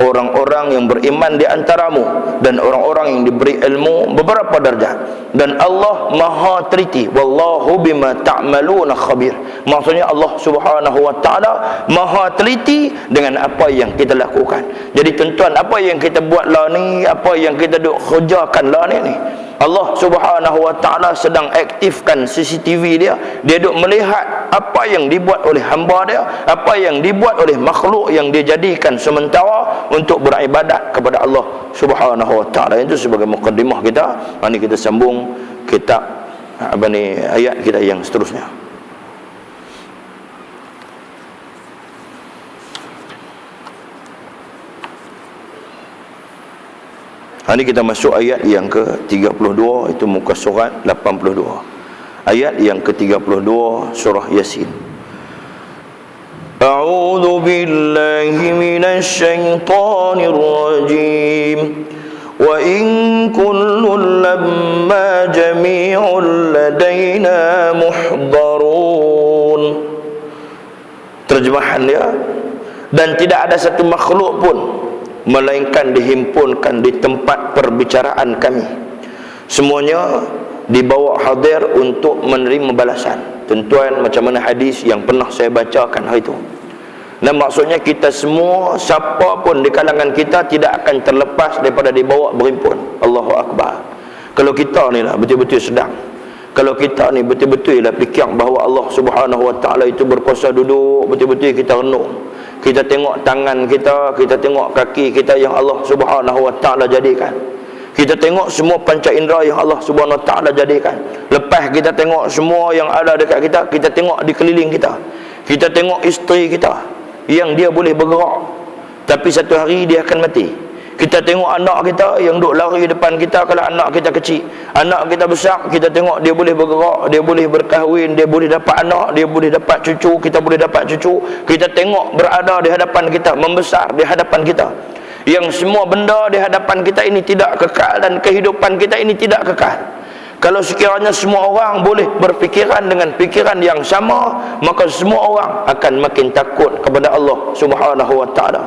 Speaker 1: orang-orang yang beriman di antaramu dan orang-orang yang diberi ilmu beberapa darjat. Dan Allah Maha teliti, wallahu bima ta'maluna khabir. Maksudnya Allah Subhanahu Wa Taala Maha teliti dengan apa yang kita lakukan. Jadi tuan-tuan, apa yang kita buat lah ni, apa yang kita duk kerjakan lah ni, Allah Subhanahu Wa Taala sedang aktifkan CCTV dia. Dia duk melihat apa yang dibuat oleh hamba dia, apa yang dibuat oleh makhluk yang dia jadikan sementara untuk beribadat kepada Allah Subhanahu Wa Taala. Itu sebagai mukadimah kita. Ini kita sambung kitab ayat kita yang seterusnya. Ini kita masuk ayat yang ke-32, itu muka surat 82. Ayat yang ke-32 surah Yasin. A'udzu billahi minasy syaithanir rajim. Wa in kullun lamma jami'un ladaina muhdarun. Terjemahan dia, dan tidak ada satu makhluk pun melainkan dihimpunkan di tempat perbicaraan kami, semuanya dibawa hadir untuk menerima balasan. Tuan-tuan, macam mana hadis yang pernah saya bacakan hari itu. Dan maksudnya kita semua, siapa pun di kalangan kita tidak akan terlepas daripada dibawa berhimpun. Allahu Akbar. Kalau kita ni lah betul-betul sedang, kalau kita ni betul-betul lah fikir bahawa Allah Subhanahu Wa Taala itu berkuasa, duduk betul-betul kita renung, kita tengok tangan kita, kita tengok kaki kita yang Allah Subhanahu Wa Taala jadikan, kita tengok semua panca indera yang Allah Subhanahu Wa Taala jadikan. Lepas kita tengok semua yang ada dekat kita, kita tengok di keliling kita, kita tengok isteri kita yang dia boleh bergerak, tapi satu hari dia akan mati. Kita tengok anak kita yang duk lari depan kita kalau anak kita kecil. Anak kita besar, kita tengok dia boleh bergerak, dia boleh berkahwin, dia boleh dapat anak, dia boleh dapat cucu, kita boleh dapat cucu. Kita tengok berada di hadapan kita, membesar di hadapan kita. Yang semua benda di hadapan kita ini tidak kekal dan kehidupan kita ini tidak kekal. Kalau sekiranya semua orang boleh berfikiran dengan fikiran yang sama, maka semua orang akan makin takut kepada Allah Subhanahu wa taala.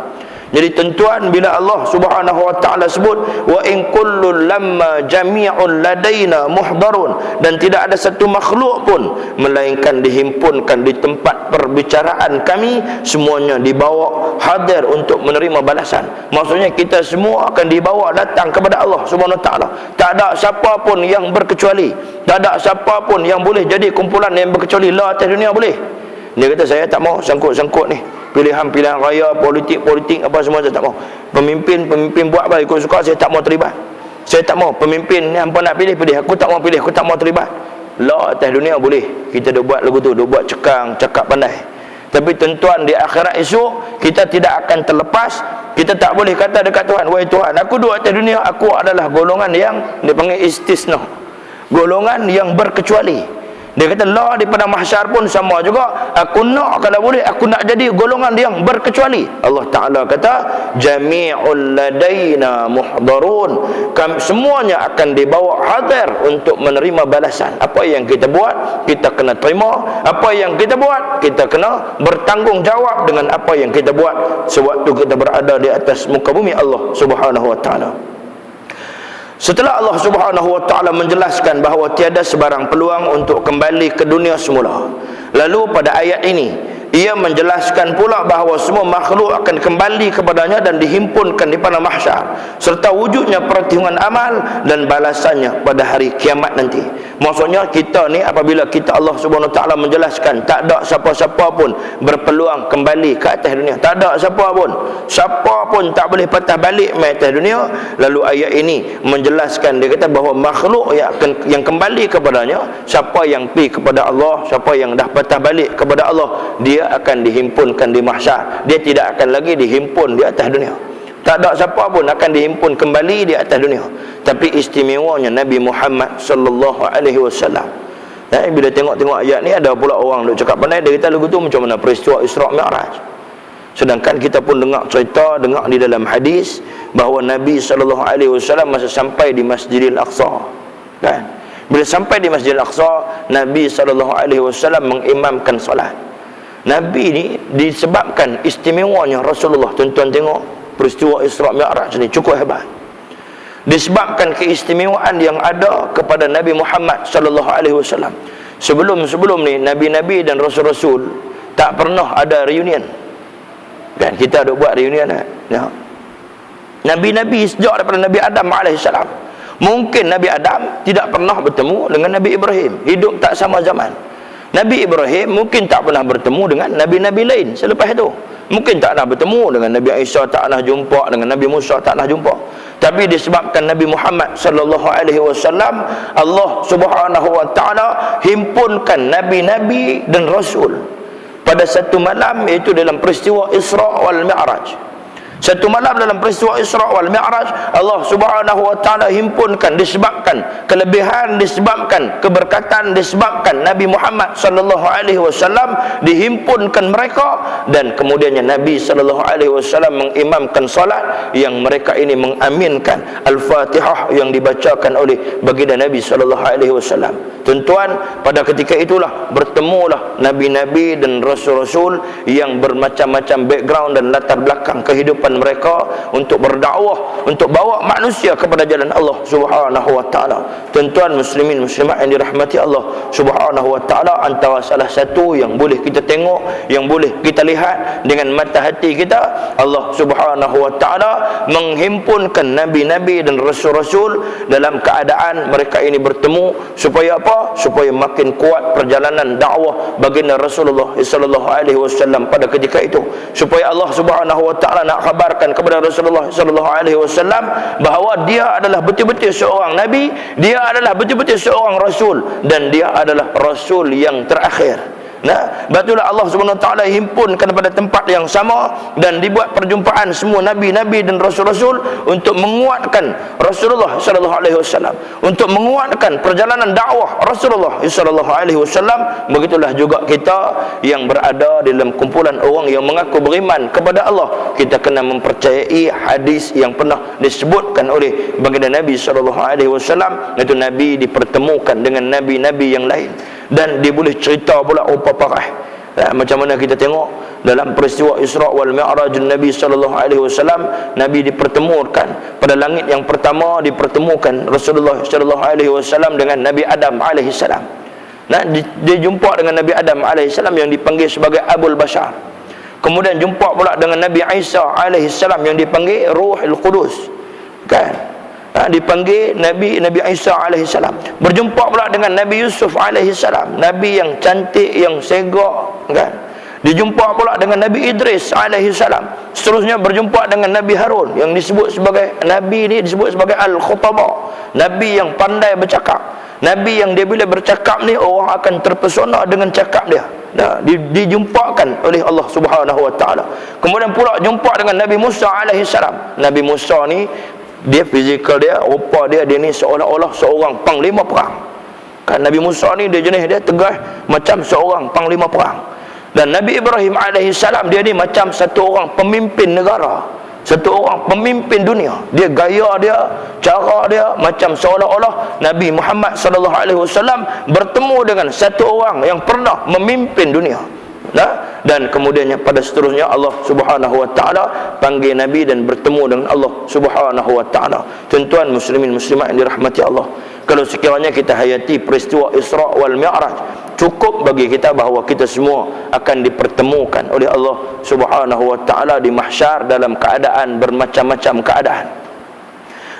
Speaker 1: Jadi tuan-tuan, bila Allah Subhanahu wa taala sebut wa in kullun lamma jami'un ladaina muhdarun, dan tidak ada satu makhluk pun melainkan dihimpunkan di tempat perbicaraan kami, semuanya dibawa hadir untuk menerima balasan. Maksudnya kita semua akan dibawa datang kepada Allah Subhanahu wa taala. Tak ada siapa pun yang berkecuali, tak ada siapa pun yang boleh jadi kumpulan yang berkecuali la atas dunia boleh. Dia kata saya tak mau sangkut-sangkut ni pilihan-pilihan raya, politik apa semua saya tak mau. Pemimpin buat apa ikut suka, saya tak mau terlibat. Saya tak mau pemimpin ni hampa nak pilih, aku tak mau pilih, aku tak mau terlibat. La atas dunia boleh kita dah buat lagu tu, dah buat cekang, cakap pandai. Tapi tuan-tuan, di akhirat esok kita tidak akan terlepas. Kita tak boleh kata dekat Tuhan, wahai Tuhan, aku duduk atas dunia, aku adalah golongan yang dipanggil istisna, golongan yang berkecuali. Dia kata la di padang mahsyar pun sama juga. Aku nak, kalau boleh aku nak jadi golongan yang berkecuali. Allah Ta'ala kata jami'ul ladaina muhdarun, semuanya akan dibawa hadir untuk menerima balasan. Apa yang kita buat, kita kena terima. Apa yang kita buat, kita kena bertanggungjawab dengan apa yang kita buat sewaktu kita berada di atas muka bumi Allah Subhanahu wa taala. Setelah Allah Subhanahu wa taala menjelaskan bahawa tiada sebarang peluang untuk kembali ke dunia semula, lalu pada ayat ini ia menjelaskan pula bahawa semua makhluk akan kembali kepadanya dan dihimpunkan di padang mahsyar, serta wujudnya perhitungan amal dan balasannya pada hari kiamat nanti. Maksudnya kita ni apabila kita Allah Subhanahu wa taala menjelaskan tak ada siapa-siapa pun berpeluang kembali ke atas dunia, tak ada siapa pun tak boleh patah balik mai atas dunia. Lalu ayat ini menjelaskan, dia kata bahawa makhluk yang kembali kepadanya, siapa yang pergi kepada Allah, siapa yang dah patah balik kepada Allah, dia akan dihimpunkan di mahsyar. Dia tidak akan lagi dihimpun di atas dunia. Tak ada siapa pun akan dihimpun kembali di atas dunia. Tapi istimewanya Nabi Muhammad sallallahu alaihi wasallam. Bila tengok-tengok ayat ni, ada pula orang duk cakap pandai, dia kata lagu tu macam mana peristiwa Isra' Mi'raj. Sedangkan kita pun dengar cerita, dengar di dalam hadis bahawa Nabi sallallahu alaihi wasallam masa sampai di Masjidil Aqsa, kan? Bila sampai di Masjidil Aqsa, Nabi sallallahu alaihi wasallam mengimamkan solat. Nabi ni disebabkan istimewanya Rasulullah, tuan-tuan tengok peristiwa Isra' Mi'raj ni cukup hebat. Disebabkan keistimewaan yang ada kepada Nabi Muhammad sallallahu alaihi wasallam. Sebelum ni nabi-nabi dan rasul-rasul tak pernah ada reunion. Kan kita ada buat reunion kan? Ya. Nabi-nabi sejak daripada Nabi Adam alaihissalam. Mungkin Nabi Adam tidak pernah bertemu dengan Nabi Ibrahim, hidup tak sama zaman. Nabi Ibrahim mungkin tak pernah bertemu dengan nabi-nabi lain selepas itu. Mungkin tak pernah bertemu dengan Nabi Isa, tak pernah jumpa dengan Nabi Musa, tak pernah jumpa. Tapi disebabkan Nabi Muhammad sallallahu alaihi wasallam, Allah Subhanahu wa taala himpunkan nabi-nabi dan rasul pada satu malam, iaitu dalam peristiwa Isra' wal Mi'raj. Satu malam dalam peristiwa Isra' wal Mi'raj, Allah Subhanahu wa taala himpunkan, disebabkan kelebihan, disebabkan keberkatan, disebabkan Nabi Muhammad sallallahu alaihi wasallam dihimpunkan mereka, dan kemudiannya Nabi sallallahu alaihi wasallam mengimamkan salat yang mereka ini mengaminkan Al-Fatihah yang dibacakan oleh baginda Nabi sallallahu alaihi wasallam. Tuan-tuan, pada ketika itulah bertemulah nabi-nabi dan rasul-rasul yang bermacam-macam background dan latar belakang kehidupan mereka untuk berdakwah, untuk bawa manusia kepada jalan Allah Subhanahu wa taala. Tuan-tuan muslimin muslimat yang dirahmati Allah Subhanahu wa taala, antara salah satu yang boleh kita tengok, yang boleh kita lihat dengan mata hati kita, Allah Subhanahu wa taala menghimpunkan nabi-nabi dan rasul-rasul dalam keadaan mereka ini bertemu supaya apa? Supaya makin kuat perjalanan dakwah baginda Rasulullah sallallahu alaihi wasallam pada ketika itu, supaya Allah Subhanahu wa taala nak kabarkan kepada Rasulullah sallallahu alaihi wasallam bahawa dia adalah betul-betul seorang nabi, dia adalah betul-betul seorang rasul, dan dia adalah rasul yang terakhir. Nah, batulah Allah Subhanahu Wa Taala himpunkan pada tempat yang sama dan dibuat perjumpaan semua nabi-nabi dan rasul-rasul untuk menguatkan Rasulullah sallallahu alaihi wasallam, untuk menguatkan perjalanan dakwah Rasulullah sallallahu alaihi wasallam. Begitulah juga kita yang berada dalam kumpulan orang yang mengaku beriman kepada Allah, kita kena mempercayai hadis yang pernah disebutkan oleh baginda Nabi sallallahu alaihi wasallam, iaitu nabi dipertemukan dengan nabi-nabi yang lain dan dia boleh cerita pula rupa parah. Macam mana kita tengok dalam peristiwa Isra wal Mi'raj Nabi sallallahu alaihi wasallam, Nabi dipertemukan pada langit yang pertama, dipertemukan Rasulullah sallallahu alaihi wasallam dengan Nabi Adam alaihi salam. Nah, dia jumpa dengan Nabi Adam alaihi salam yang dipanggil sebagai Abul Bashar. Kemudian jumpa pula dengan Nabi Isa alaihi salam yang dipanggil Ruhul Qudus. Kan? Dipanggil Nabi Isa alaihi salam. Berjumpa pula dengan Nabi Yusuf alaihi salam, nabi yang cantik, yang segak, kan? Dijumpa pula dengan Nabi Idris alaihi salam. Seterusnya berjumpa dengan Nabi Harun yang disebut sebagai nabi ni, disebut sebagai al-khutaba, nabi yang pandai bercakap, nabi yang dia bila bercakap ni orang akan terpesona dengan cakap dia. Nah, dijumpakan oleh Allah Subhanahu Wa Taala. Kemudian pula jumpa dengan Nabi Musa alaihi salam. Nabi Musa ni dia fizikal dia, rupa dia ni seolah-olah seorang panglima perang. Kan Nabi Musa ni dia jenis dia tegas macam seorang panglima perang. Dan Nabi Ibrahim alaihi salam dia ni macam satu orang pemimpin negara, satu orang pemimpin dunia. Dia gaya dia, cara dia macam seolah-olah Nabi Muhammad sallallahu alaihi wasallam bertemu dengan satu orang yang pernah memimpin dunia. Nah, dan kemudiannya pada seterusnya Allah Subhanahu Wa Taala panggil Nabi dan bertemu dengan Allah Subhanahu Wa Taala. Tuan-tuan muslimin muslimat yang dirahmati Allah, kalau sekiranya kita hayati peristiwa Isra wal Mi'raj, cukup bagi kita bahawa kita semua akan dipertemukan oleh Allah Subhanahu Wa Taala di mahsyar dalam keadaan bermacam-macam keadaan.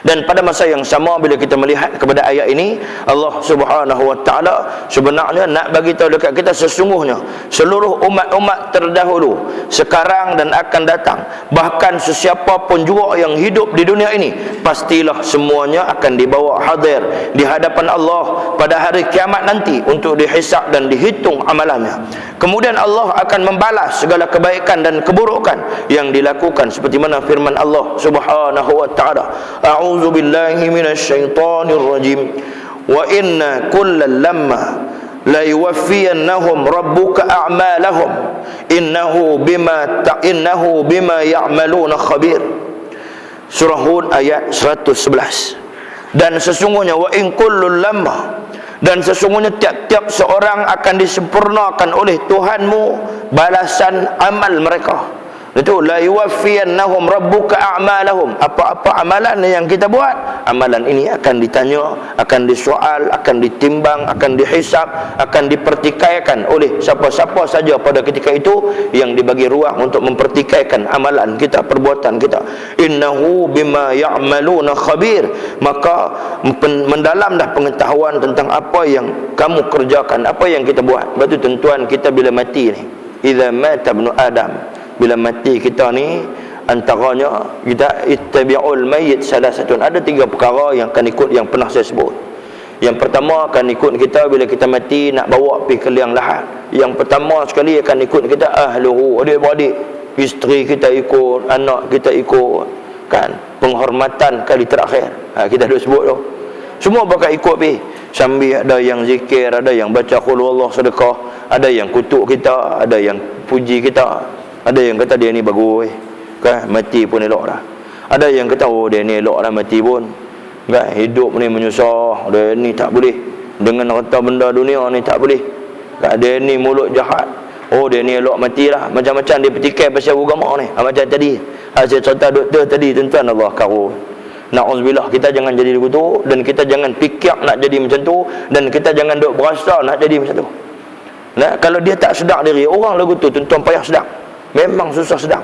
Speaker 1: Dan pada masa yang sama bila kita melihat kepada ayat ini, Allah Subhanahu Wa Taala sebenarnya nak bagi tahu dekat kita sesungguhnya seluruh umat-umat terdahulu, sekarang dan akan datang, bahkan sesiapa pun juga yang hidup di dunia ini, pastilah semuanya akan dibawa hadir di hadapan Allah pada hari kiamat nanti untuk dihisab dan dihitung amalannya. Kemudian Allah akan membalas segala kebaikan dan keburukan yang dilakukan, seperti mana firman Allah Subhanahu Wa Taala, a'udzu billahi minasyaitonir rajim, wa inna kullal lamma la yuwaffiyannahum rabbuka a'malahum innahu bima ya'maluna khabir. Surah Hud ayat 111. Dan sesungguhnya wa in kullul lamma, dan sesungguhnya tiap-tiap seorang akan disempurnakan oleh Tuhanmu balasan amal mereka. Itu la yuwaffiyannahum rabbuka a'malahum. Apa-apa amalan yang kita buat, amalan ini akan ditanya, akan disoal, akan ditimbang, akan dihisab, akan dipertikaikan oleh siapa-siapa saja pada ketika itu yang dibagi ruang untuk mempertikaikan amalan kita, perbuatan kita. Innahu bima ya'maluna khabir. Maka mendalamlah pengetahuan tentang apa yang kamu kerjakan, apa yang kita buat. Sebab itu tuan-tuan, kita bila mati ni, idza mata ibnu Adam, bila mati kita ni, antaranya kita ittabi'ul mayyit salasatun. Ada 3 perkara yang akan ikut, yang pernah saya sebut. Yang pertama akan ikut kita bila kita mati, nak bawa pergi ke liang lahat. Yang pertama sekali akan ikut kita ahluhu, adik-beradik, isteri kita ikut, anak kita ikut, kan, penghormatan kali terakhir. Kita dah sebut tu. Semua bakal ikut pergi. Sambil ada yang zikir, ada yang baca qul huwallahu, sedekah, ada yang kutuk kita, ada yang puji kita. Ada yang kata dia ni bagus, kan, mati pun elok dah. Ada yang kata oh dia ni elok dah mati pun, kan, hidup ni menyusah, dia ni tak boleh dengan harta benda dunia ni, tak boleh, kan, dia ni mulut jahat, oh dia ni elok mati lah. Macam-macam dia petikai pasal agama ni. Macam tadi saya cerita doktor tadi, tuan-tuan, Allah karun, na'udzubillah, kita jangan jadi begitu, dan kita jangan fikir nak jadi macam tu, dan kita jangan duk berasa nak jadi macam tu. Nah, kalau dia tak sedar diri, orang lagu tu tuan-tuan payah sedar. Memang susah sedang.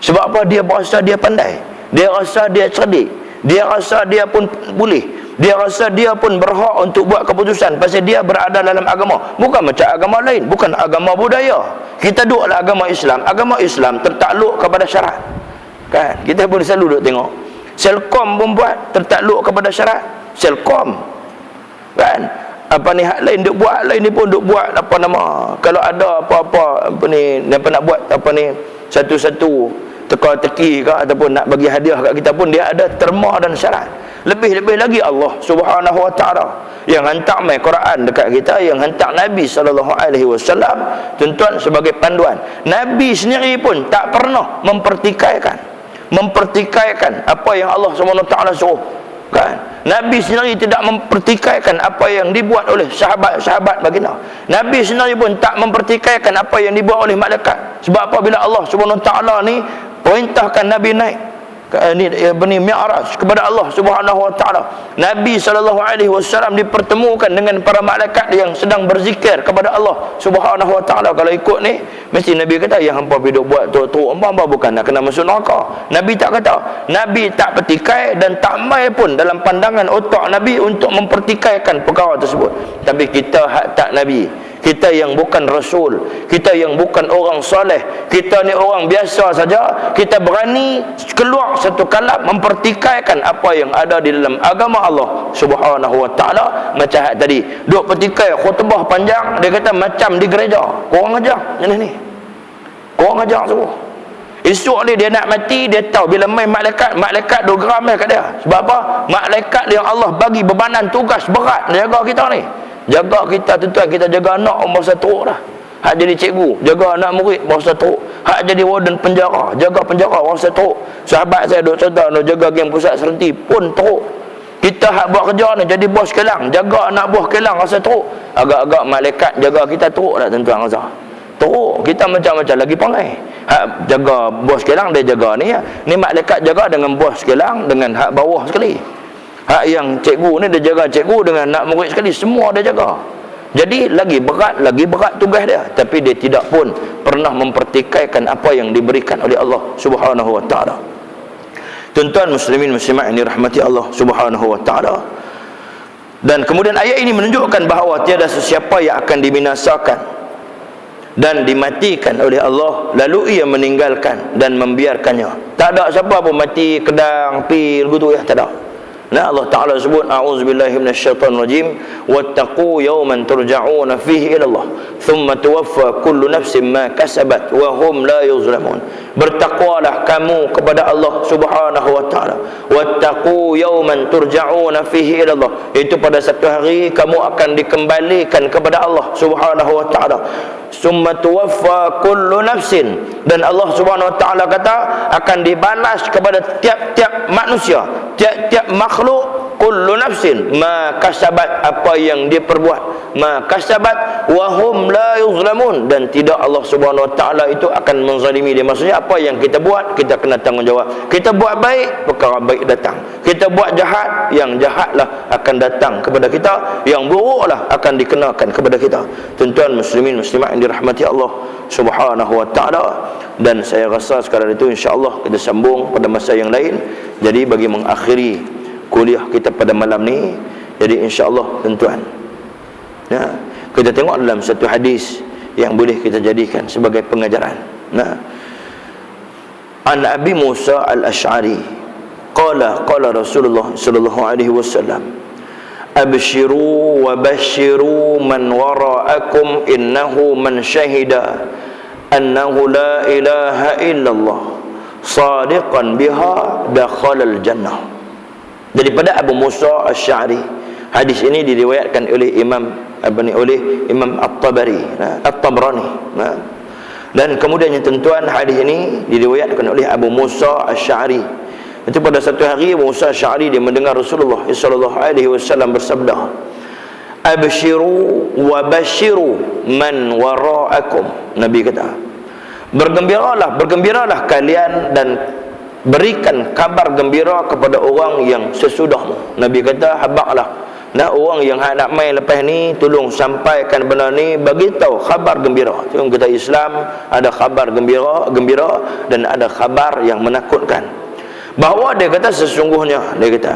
Speaker 1: Sebab apa? Dia berasa dia pandai, dia rasa dia cerdik, dia rasa dia pun boleh, dia rasa dia pun berhak untuk buat keputusan pasal dia berada dalam agama. Bukan macam agama lain, bukan agama budaya. Kita duduk dalam agama Islam. Agama Islam tertakluk kepada syarat, kan? Kita pun selalu duduk tengok Selcom pun buat tertakluk kepada syarat. Selcom, kan, apa ni hak lain duk buat, hak lain ni pun duk buat apa nama, kalau ada apa-apa apa ni nak buat apa ni satu-satu teka-teki ke ataupun nak bagi hadiah kat kita pun dia ada terma dan syarat. Lebih-lebih lagi Allah Subhanahu wa taala yang hantar mai Quran dekat kita, yang hantar Nabi sallallahu alaihi wasallam, tuan-tuan, sebagai panduan. Nabi sendiri pun tak pernah mempertikaikan apa yang Allah Subhanahu wa taala suruh, kan? Nabi sendiri tidak mempertikaikan apa yang dibuat oleh sahabat-sahabat baginda. Nabi sendiri pun tak mempertikaikan apa yang dibuat oleh malaikat. Sebab apa? Bila Allah Subhanahu wa taala ni perintahkan Nabi naik ni Mi'raj kepada Allah Subhanahu wa taala, Nabi sallallahu alaihi wasallam dipertemukan dengan para malaikat yang sedang berzikir kepada Allah Subhanahu wa taala. Kalau ikut ni mesti Nabi kata yang hangpa hidup buat teruk hangpa bukan nak kena masuk neraka. Nabi tak kata, Nabi tak petikai dan tak mai pun dalam pandangan otak Nabi untuk mempertikaikan perkara tersebut. Tapi kita hak tak Nabi, kita yang bukan Rasul, kita yang bukan orang soleh, kita ni orang biasa saja, kita berani keluar satu kalam mempertikaikan apa yang ada di dalam agama Allah Subhanahu wa taala. Macam tadi duk petikai khutbah panjang, dia kata macam di gereja. Korang ajar macam ni, korang ajar semua. Esok ni dia nak mati, dia tahu bila main malaikat duk geram kat dia. Sebab apa? Malaikat yang Allah bagi bebanan tugas berat jaga kita ni. Jaga kita, tuan-tuan, kita jaga anak umur 1 tahun dah. Hak jadi cikgu, jaga anak murid bangsa teruk. Hak jadi warden penjara, jaga penjara bangsa teruk. Sahabat saya duk cerita nak jaga geng pusat serenti pun teruk. Kita hak buat kerja ni jadi bos kelang, jaga anak buah kelang rasa teruk. Agak-agak malaikat jaga kita teruk tak tuan-tuan rasa? Teruk. Kita macam-macam lagi pandai. Hak jaga bos kelang dia jaga ni ya. Ni malaikat jaga dengan bos kelang dengan hak bawah sekali. Hak yang cikgu ni dia jaga cikgu dengan anak murid sekali, semua dia jaga. Jadi lagi berat tugas dia, tapi dia tidak pun pernah mempertikaikan apa yang diberikan oleh Allah Subhanahu wa taala. Tuan-tuan muslimin muslimat ini rahmati Allah Subhanahu wa taala. Dan kemudian ayat ini menunjukkan bahawa tiada sesiapa yang akan dibinasakan dan dimatikan oleh Allah lalu ia meninggalkan dan membiarkannya. Tak ada siapa pun mati kedang pil gitu ya, tak ada. Nah, Allah Ta'ala sebut a'udzubillahi minasyaitonir rajim wattaqu yawman turja'una fihi ila Allah thumma tuwaffa kullu nafsin ma kasabat wa hum la yuzlamun. Bertakwalah kamu kepada Allah Subhanahu wa taala. Wattaqu yawman turja'una fihi ila Allah. Itu pada satu hari kamu akan dikembalikan kepada Allah Subhanahu wa taala. Summa tuwaffa kullu nafsin, dan Allah Subhanahu wa taala kata akan dibalas kepada tiap-tiap manusia, tiap-tiap makhluk, kullu nafsin ma kasabat, apa yang dia perbuat, ma kasabat wa hum la yuzlamun, dan tidak Allah Subhanahu wa taala itu akan menzalimi dia. Maksudnya apa yang kita buat kita kena tanggungjawab. Kita buat baik, perkara baik datang. Kita buat jahat, yang jahatlah akan datang kepada kita, yang buruklah akan dikenakan kepada kita. Tuan-tuan muslimin muslimat yang dirahmati Allah Subhanahu wa taala, dan saya rasa sekarang itu insya-Allah kita sambung pada masa yang lain. Jadi bagi mengakhiri kuliah kita pada malam ni, jadi insya-Allah tuan-tuan, ya, kita tengok dalam satu hadis yang boleh kita jadikan sebagai pengajaran. Nah, an Abi Musa al-Ash'ari qala Rasulullah sallallahu alaihi wasallam abshiru wa bashiru man wara'akum innahu man syahida annahu la ilaha illallah sadiqan biha dakhalal jannah. Daripada Abu Musa Asy-Sy'ari, hadis ini diriwayatkan oleh Imam At-Tabari, At-Tabrani. Dan kemudian tuan-tuan, hadis ini diriwayatkan oleh Abu Musa Asy-Sy'ari. Itu pada satu hari Abu Musa Asy-Sy'ari dia mendengar Rasulullah sallallahu alaihi wasallam bersabda, abshiru wa bashiru man wara'akum. Nabi kata, bergembiralah kalian dan berikan kabar gembira kepada orang yang sesudahmu. Nabi kata, habaqlah, nah orang yang nak main lepas ni, tolong sampaikan benda ni, bagi tahu khabar gembira. Tengok kita Islam ada khabar gembira dan ada khabar yang menakutkan. Bahawa dia kata sesungguhnya, dia kata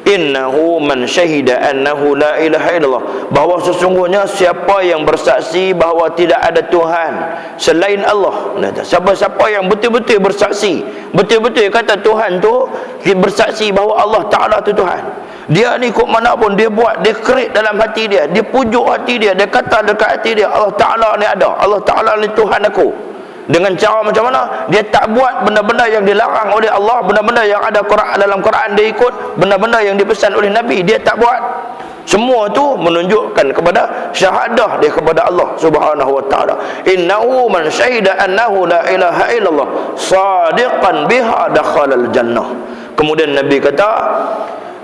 Speaker 1: innahu man syahida annahu la ilaha illallah, bahawa sesungguhnya siapa yang bersaksi bahawa tidak ada Tuhan selain Allah. Siapa-siapa yang betul-betul bersaksi, betul-betul kata Tuhan tu bersaksi bahawa Allah Ta'ala tu Tuhan, Dia ni kok mana pun dia buat, dia kerik dalam hati dia, dia pujuk hati dia, dia kata dekat hati dia, Allah Ta'ala ni ada, Allah Ta'ala ni Tuhan aku. Dengan cara macam mana? Dia tak buat benda-benda yang dilarang oleh Allah, benda-benda yang ada dalam Quran dia ikut, benda-benda yang dipesan oleh Nabi dia tak buat. Semua tu menunjukkan kepada syahadah dia kepada Allah Subhanahu wa taala. Innahu man syahida annahu la ilaha illallah sadiqan biha dakhalal jannah. Kemudian Nabi kata,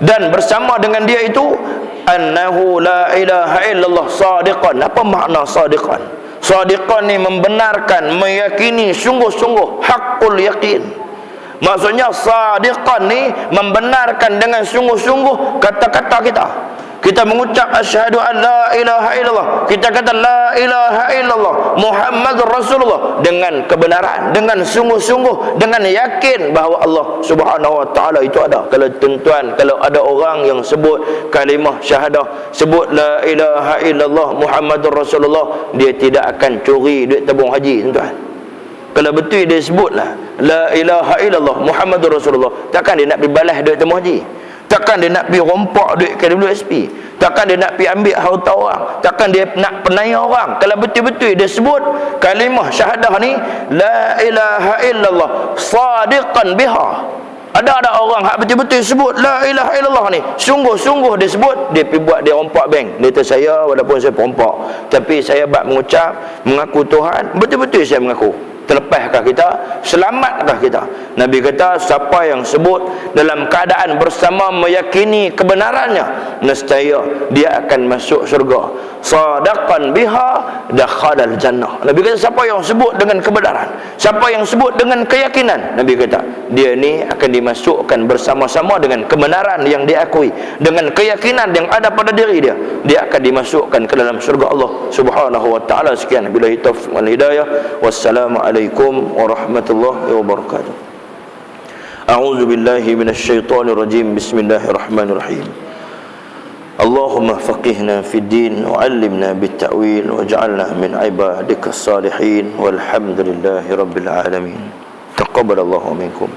Speaker 1: dan bersama dengan dia itu annahu la ilaha illallah sadiqan. Apa makna sadiqan? Sadiqan ni membenarkan, meyakini sungguh-sungguh, haqqul yakin. Maksudnya sadiqan ni membenarkan dengan sungguh-sungguh kata-kata kita. Kita mengucap asyhadu an la ilaha illallah, kita kata la ilaha illallah Muhammadur Rasulullah dengan kebenaran, dengan sungguh-sungguh, dengan yakin bahawa Allah Subhanahu wa taala itu ada. Kalau tuan-tuan, kalau ada orang yang sebut kalimah syahadah, sebut la ilaha illallah Muhammadur Rasulullah, dia tidak akan curi duit tabung haji, tuan-tuan. Kalau betul dia sebutlah la ilaha illallah Muhammadur Rasulullah, takkan dia nak pergi balas duit tabung haji? Takkan dia nak pergi rompak duit KWSP? Takkan dia nak pergi ambil harta orang? Takkan dia nak penaya orang? Kalau betul-betul dia sebut kalimah syahadah ni la ilaha illallah sadiqan biha. Ada orang hak betul-betul sebut la ilaha illallah ni, sungguh-sungguh dia sebut, dia pergi buat, dia rompak bank. Dia kata saya walaupun saya perompak, tapi saya bab mengucap mengaku Tuhan, betul-betul saya mengaku. Terlepaskah kita? Selamatkah kita? Nabi kata siapa yang sebut dalam keadaan bersama meyakini kebenarannya, nescaya dia akan masuk syurga. Sadaqan biha dakhalal jannah. Nabi kata siapa yang sebut dengan kebenaran, siapa yang sebut dengan keyakinan, Nabi kata dia ni akan dimasukkan bersama-sama dengan kebenaran yang diakui, dengan keyakinan yang ada pada diri dia, dia akan dimasukkan ke dalam syurga Allah Subhanahu wa taala. Sekian, billahi taufiq wal hidayah. Wassalamualaikum warahmatullahi wabarakatuh. A'udzu billahi minasyaitonir rajim. Bismillahirrahmanirrahim. Allahumma faqihna fid din wa 'allimna bit ta'wil waj'alna min ibadikas salihin walhamdulillahi rabbil alamin. Taqabbalallahu minkum.